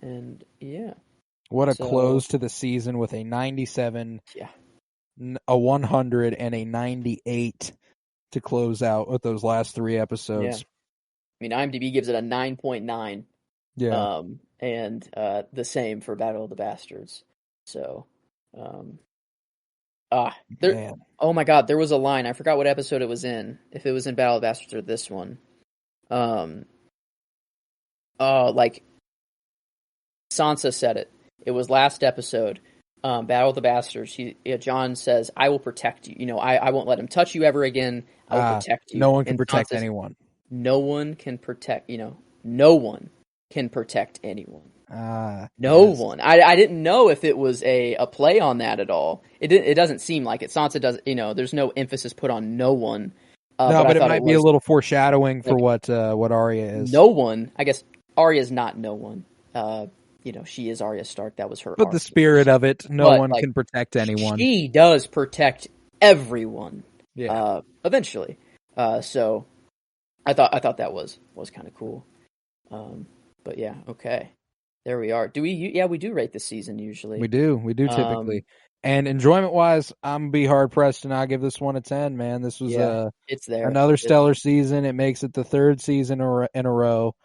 And yeah. What a close to the season with a 97, a 100, and a 98 to close out with those last 3 episodes. Yeah. I mean, IMDb gives it a 9.9. Yeah. And the same for Battle of the Bastards. So, oh my God, there was a line. I forgot what episode it was in. If it was in Battle of the Bastards or this one. Like Sansa said it. It was last episode, Battle of the Bastards. Jon says, "I will protect you. You know, I won't let him touch you ever again. I will protect you." No one can protect anyone. No one can protect. No one can protect anyone. No one. I didn't know if it was a play on that at all. It doesn't seem like it. Sansa does. There's no emphasis put on no one. But it might be a little foreshadowing for what Arya is. No one. I guess Arya is not no one. She is Arya Stark. That was her. But the spirit of it, no one can protect anyone. She does protect everyone. Yeah. Eventually. So I thought that was kind of cool. But yeah, okay. There we are. Do we? Yeah, we do rate the season usually. We do typically. And enjoyment wise, I'm gonna be hard pressed to not give this one a 10. Man, this was it's there. Another stellar season. It makes it the 3rd season in a row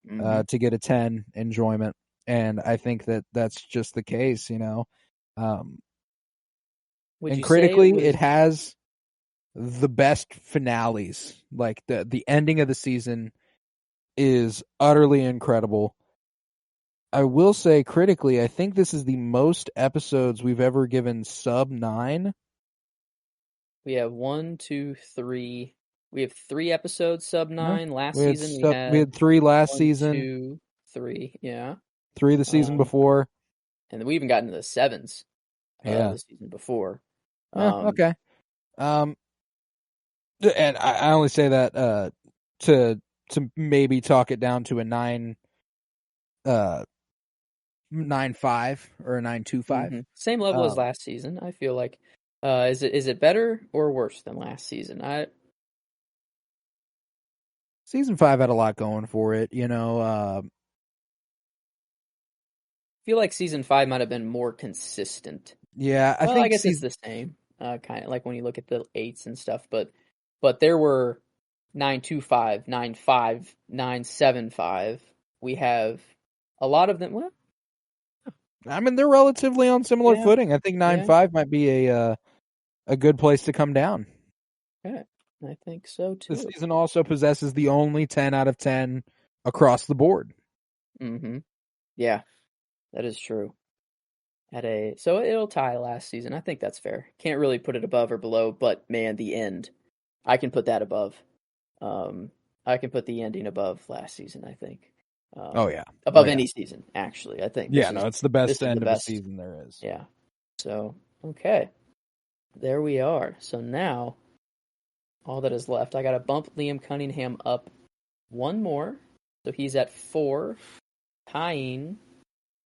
to get a 10 enjoyment. And I think that's just the case, And critically, it has the best finales. Like the ending of the season is utterly incredible. I will say critically, I think this is the most episodes we've ever given sub 9. We have 1, 2, 3. We have 3 episodes sub 9. Last We had season we had 3 last 1, season, 2, 3. Yeah. 3 the season before. And we even got into the 7s. Yeah. The season before. Okay. And I only say that to maybe talk it down to a 9.5 or a 9.25. Mm-hmm. Same level as last season. I feel like. Is it better or worse than last season? Season 5 had a lot going for it, you know. I feel like season 5 might have been more consistent. Yeah, I guess it's the same. Kind of like when you look at the 8s and stuff, but there were 9.25, 9.5, 9.75. We have a lot of them. Well, I mean, they're relatively on similar footing. I think 9.5 might be a good place to come down. Yeah, I think so too. The season also possesses the only 10 out of 10 across the board. Mm-hmm. Yeah, that is true. So it'll tie last season. I think that's fair. Can't really put it above or below, but man, the end, I can put that above. I can put the ending above last season, I think. Above any season, actually, I think. It's the best end of a season there is. Yeah. So, okay. There we are. So now, all that is left, I got to bump Liam Cunningham up one more. So he's at 4, tying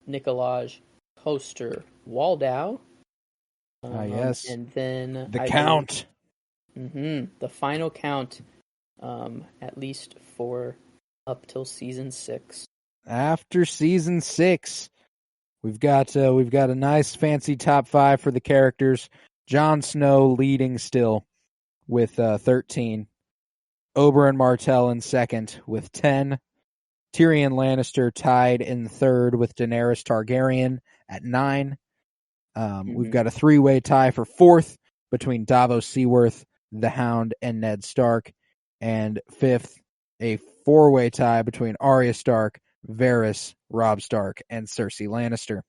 Nikolaj Coster-Waldau. Yes. And then the count. The final count, at least for up till season 6. After season 6, we've got a nice fancy top 5 for the characters. Jon Snow leading still with 13. Oberyn Martell in second with 10. Tyrion Lannister tied in third with Daenerys Targaryen at 9. We've got a 3-way tie for fourth between Davos Seaworth, the Hound, and Ned Stark. And fifth, a 4-way tie between Arya Stark, Varys, Robb Stark, and Cersei Lannister.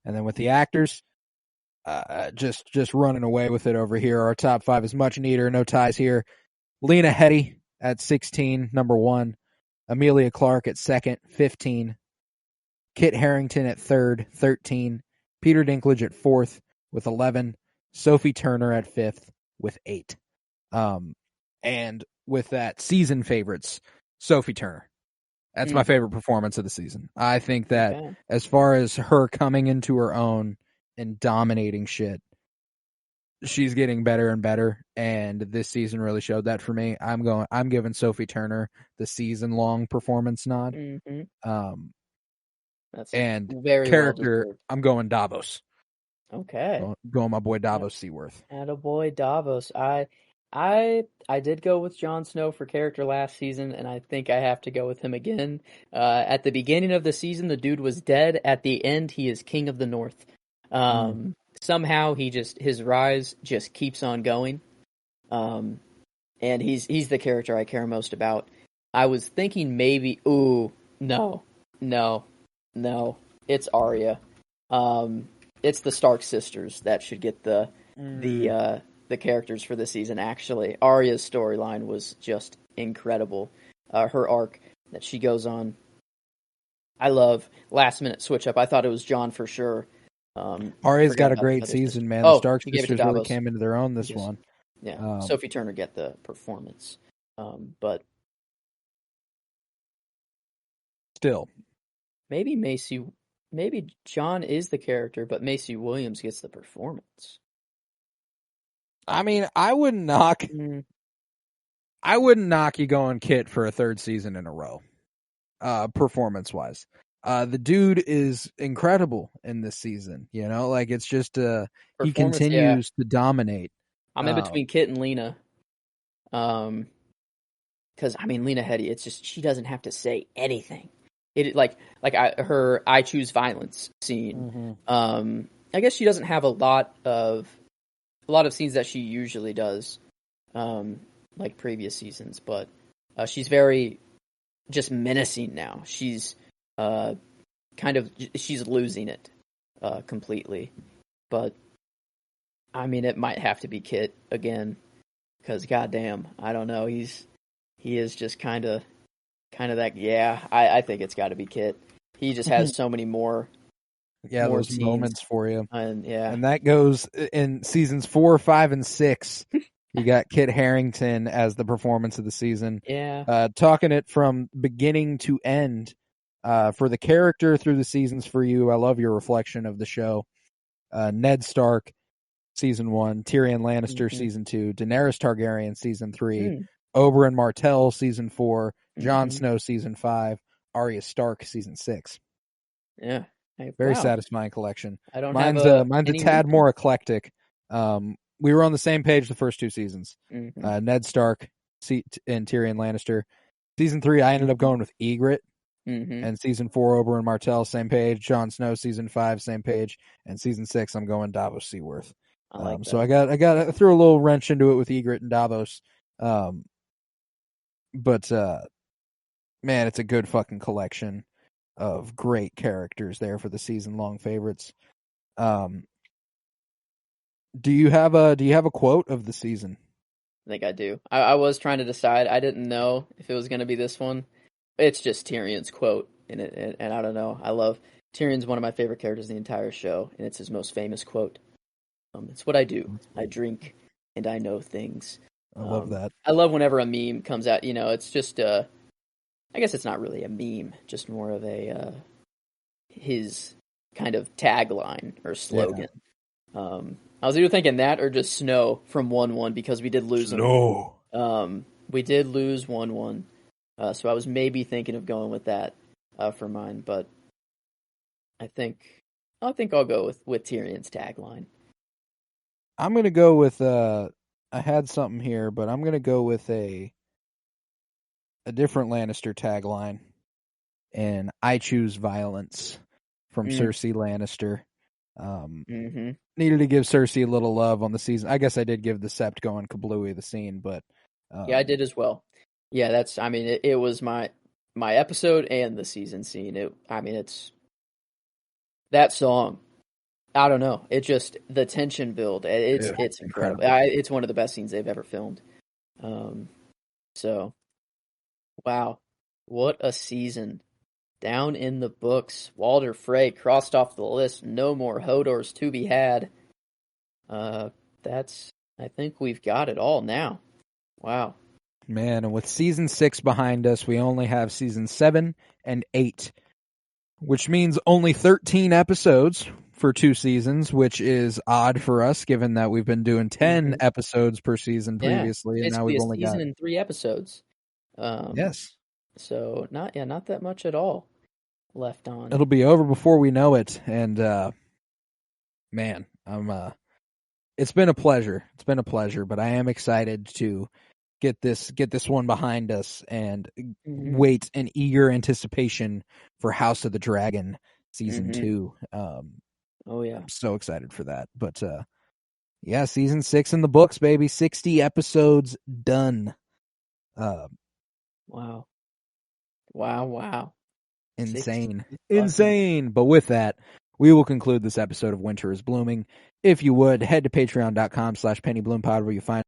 And then with the actors, just running away with it over here. Our top 5 is much neater. No ties here. Lena Headey at 16, number 1. Emilia Clarke at 2nd, 15. Kit Harington at 3rd, 13. Peter Dinklage at 4th with 11. Sophie Turner at 5th with 8. And with that, season favorites, Sophie Turner. That's my favorite performance of the season. I think that as far as her coming into her own and dominating shit, she's getting better and better, and this season really showed that for me. I'm giving Sophie Turner the season-long performance nod. That's and very character, well I'm going Davos. Okay. Going my boy Davos Seaworth. Attaboy Davos. I did go with Jon Snow for character last season, and I think I have to go with him again. At the beginning of the season, the dude was dead. At the end, he is king of the North. Somehow his rise just keeps on going. And he's the character I care most about. I was thinking maybe, no, it's Arya. It's the Stark sisters that should get the characters for this season. Actually, Arya's storyline was just incredible. Her arc that she goes on, I love. Last minute switch up. I thought it was Jon for sure. Arya's got a great season, man. The Stark sisters really came into their own this one. Yeah, Sophie Turner get the performance, but still, maybe Jon is the character, but Macy Williams gets the performance. I mean, I wouldn't knock you going Kit for a third season in a row, performance-wise. The dude is incredible in this season, you know? Like, it's just, he continues to dominate. I'm in between Kit and Lena. Because, I mean, Lena Headey, it's just, she doesn't have to say anything. Her I choose violence scene. I guess she doesn't have a lot of scenes that she usually does, like previous seasons, but she's very just menacing now. She's kind of she's losing it completely. But I mean, it might have to be Kit again, because goddamn, I don't know. He is just kind of that. Yeah, I think it's got to be Kit. He just has so many more. Yeah, more those scenes. moments for you. And that goes in seasons 4, 5, and 6. You got Kit Harington as the performance of the season. Yeah. Talking it from beginning to end. For the character through the seasons for you, I love your reflection of the show. Ned Stark, season 1, Tyrion Lannister, season 2, Daenerys Targaryen, season 3, Oberyn Martell, season 4, Jon Snow, season 5, Arya Stark, season 6. Yeah. Hey, Very wow. satisfying collection. I don't mine's have mine's a tad more eclectic. We were on the same page the first 2 seasons. Ned Stark and Tyrion Lannister. Season 3, I ended up going with Ygritte. And season 4, Oberyn Martell, same page. Jon Snow, season 5, same page. And season 6, I'm going Davos Seaworth. I like that. So I threw a little wrench into it with Ygritte and Davos. But man, it's a good fucking collection of great characters there for the season-long favorites. Do you have a quote of the season? I think I do. I was trying to decide. I didn't know if it was going to be this one. It's just Tyrion's quote, and I don't know. I love Tyrion's one of my favorite characters in the entire show, and it's his most famous quote. It's what I do. I drink, and I know things. I love that. I love whenever a meme comes out. You know, it's just I guess it's not really a meme, just more of a his kind of tagline or slogan. Yeah. I was either thinking that or just Snow from 1-1, because we did lose him. We did lose 1-1. So I was maybe thinking of going with that for mine, but I think I'll go with Tyrion's tagline. I'm gonna go with I had something here, but I'm gonna go with a different Lannister tagline, and I choose violence from Cersei Lannister. Needed to give Cersei a little love on the season. I guess I did give the Sept going kablooey the scene, but yeah, I did as well. Yeah, that's. I mean, it was my episode and the season scene. It's that song. I don't know. It just the tension build. It's incredible. It's one of the best scenes they've ever filmed. So, wow, what a season! Down in the books, Walder Frey crossed off the list. No more Hodors to be had. I think we've got it all now. Wow. Man, and with season 6 behind us, we only have season 7 and 8, which means only 13 episodes for 2 seasons, which is odd for us, given that we've been doing 10 episodes per season previously, and now we've only got in 3 episodes. Yes. So not that much at all left on. It'll be over before we know it, and man, it's been a pleasure. It's been a pleasure, but I am excited to get this one behind us and wait in eager anticipation for House of the Dragon season 2. Oh yeah, I'm so excited for that. But yeah, season 6 in the books, baby. 60 episodes done. Wow. Insane. But with that, we will conclude this episode of Winter is Blooming. If you would, head to patreon.com/pennybloom.pod, where you find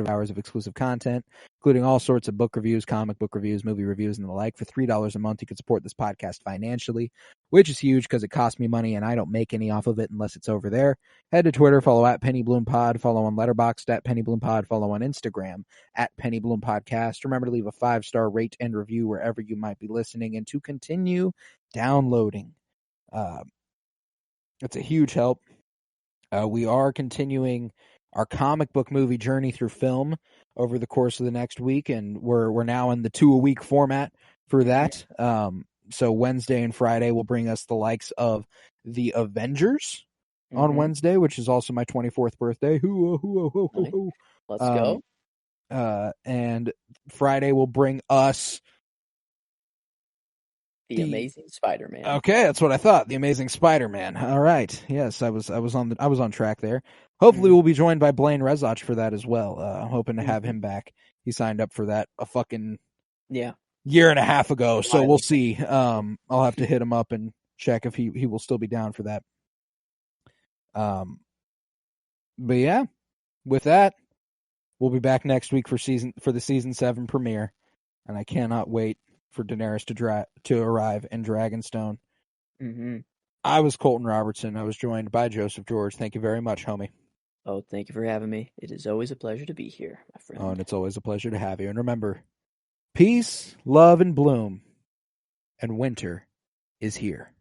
hours of exclusive content, including all sorts of book reviews, comic book reviews, movie reviews, and the like. For $3 a month, you can support this podcast financially, which is huge because it costs me money and I don't make any off of it unless it's over there. Head to Twitter, follow @PennyBloomPod, follow on Letterboxd @PennyBloomPod, follow on Instagram @PennyBloomPodcast. Remember to leave a 5-star rate and review wherever you might be listening, and to continue downloading. It's a huge help. We are continuing our comic book movie journey through film over the course of the next week, and we're now in the 2-a-week format for that. So Wednesday and Friday will bring us the likes of The Avengers on Wednesday, which is also my 24th birthday. Let's go. And Friday will bring us The Amazing Spider-Man. Okay, that's what I thought. The Amazing Spider-Man. All right. Yes, I was on track there. Hopefully we'll be joined by Blaine Rezach for that as well. I'm hoping to have him back. He signed up for that. Yeah. year and a half ago. So we'll see. I'll have to hit him up and check if he will still be down for that. But yeah, with that, we'll be back next week for the season 7 premiere, and I cannot wait for Daenerys to arrive in Dragonstone. Mm-hmm. I was Colton Robertson. I was joined by Joseph George. Thank you very much, homie. Oh, thank you for having me. It is always a pleasure to be here, my friend. Oh, and it's always a pleasure to have you. And remember, peace, love, and bloom, and winter is here.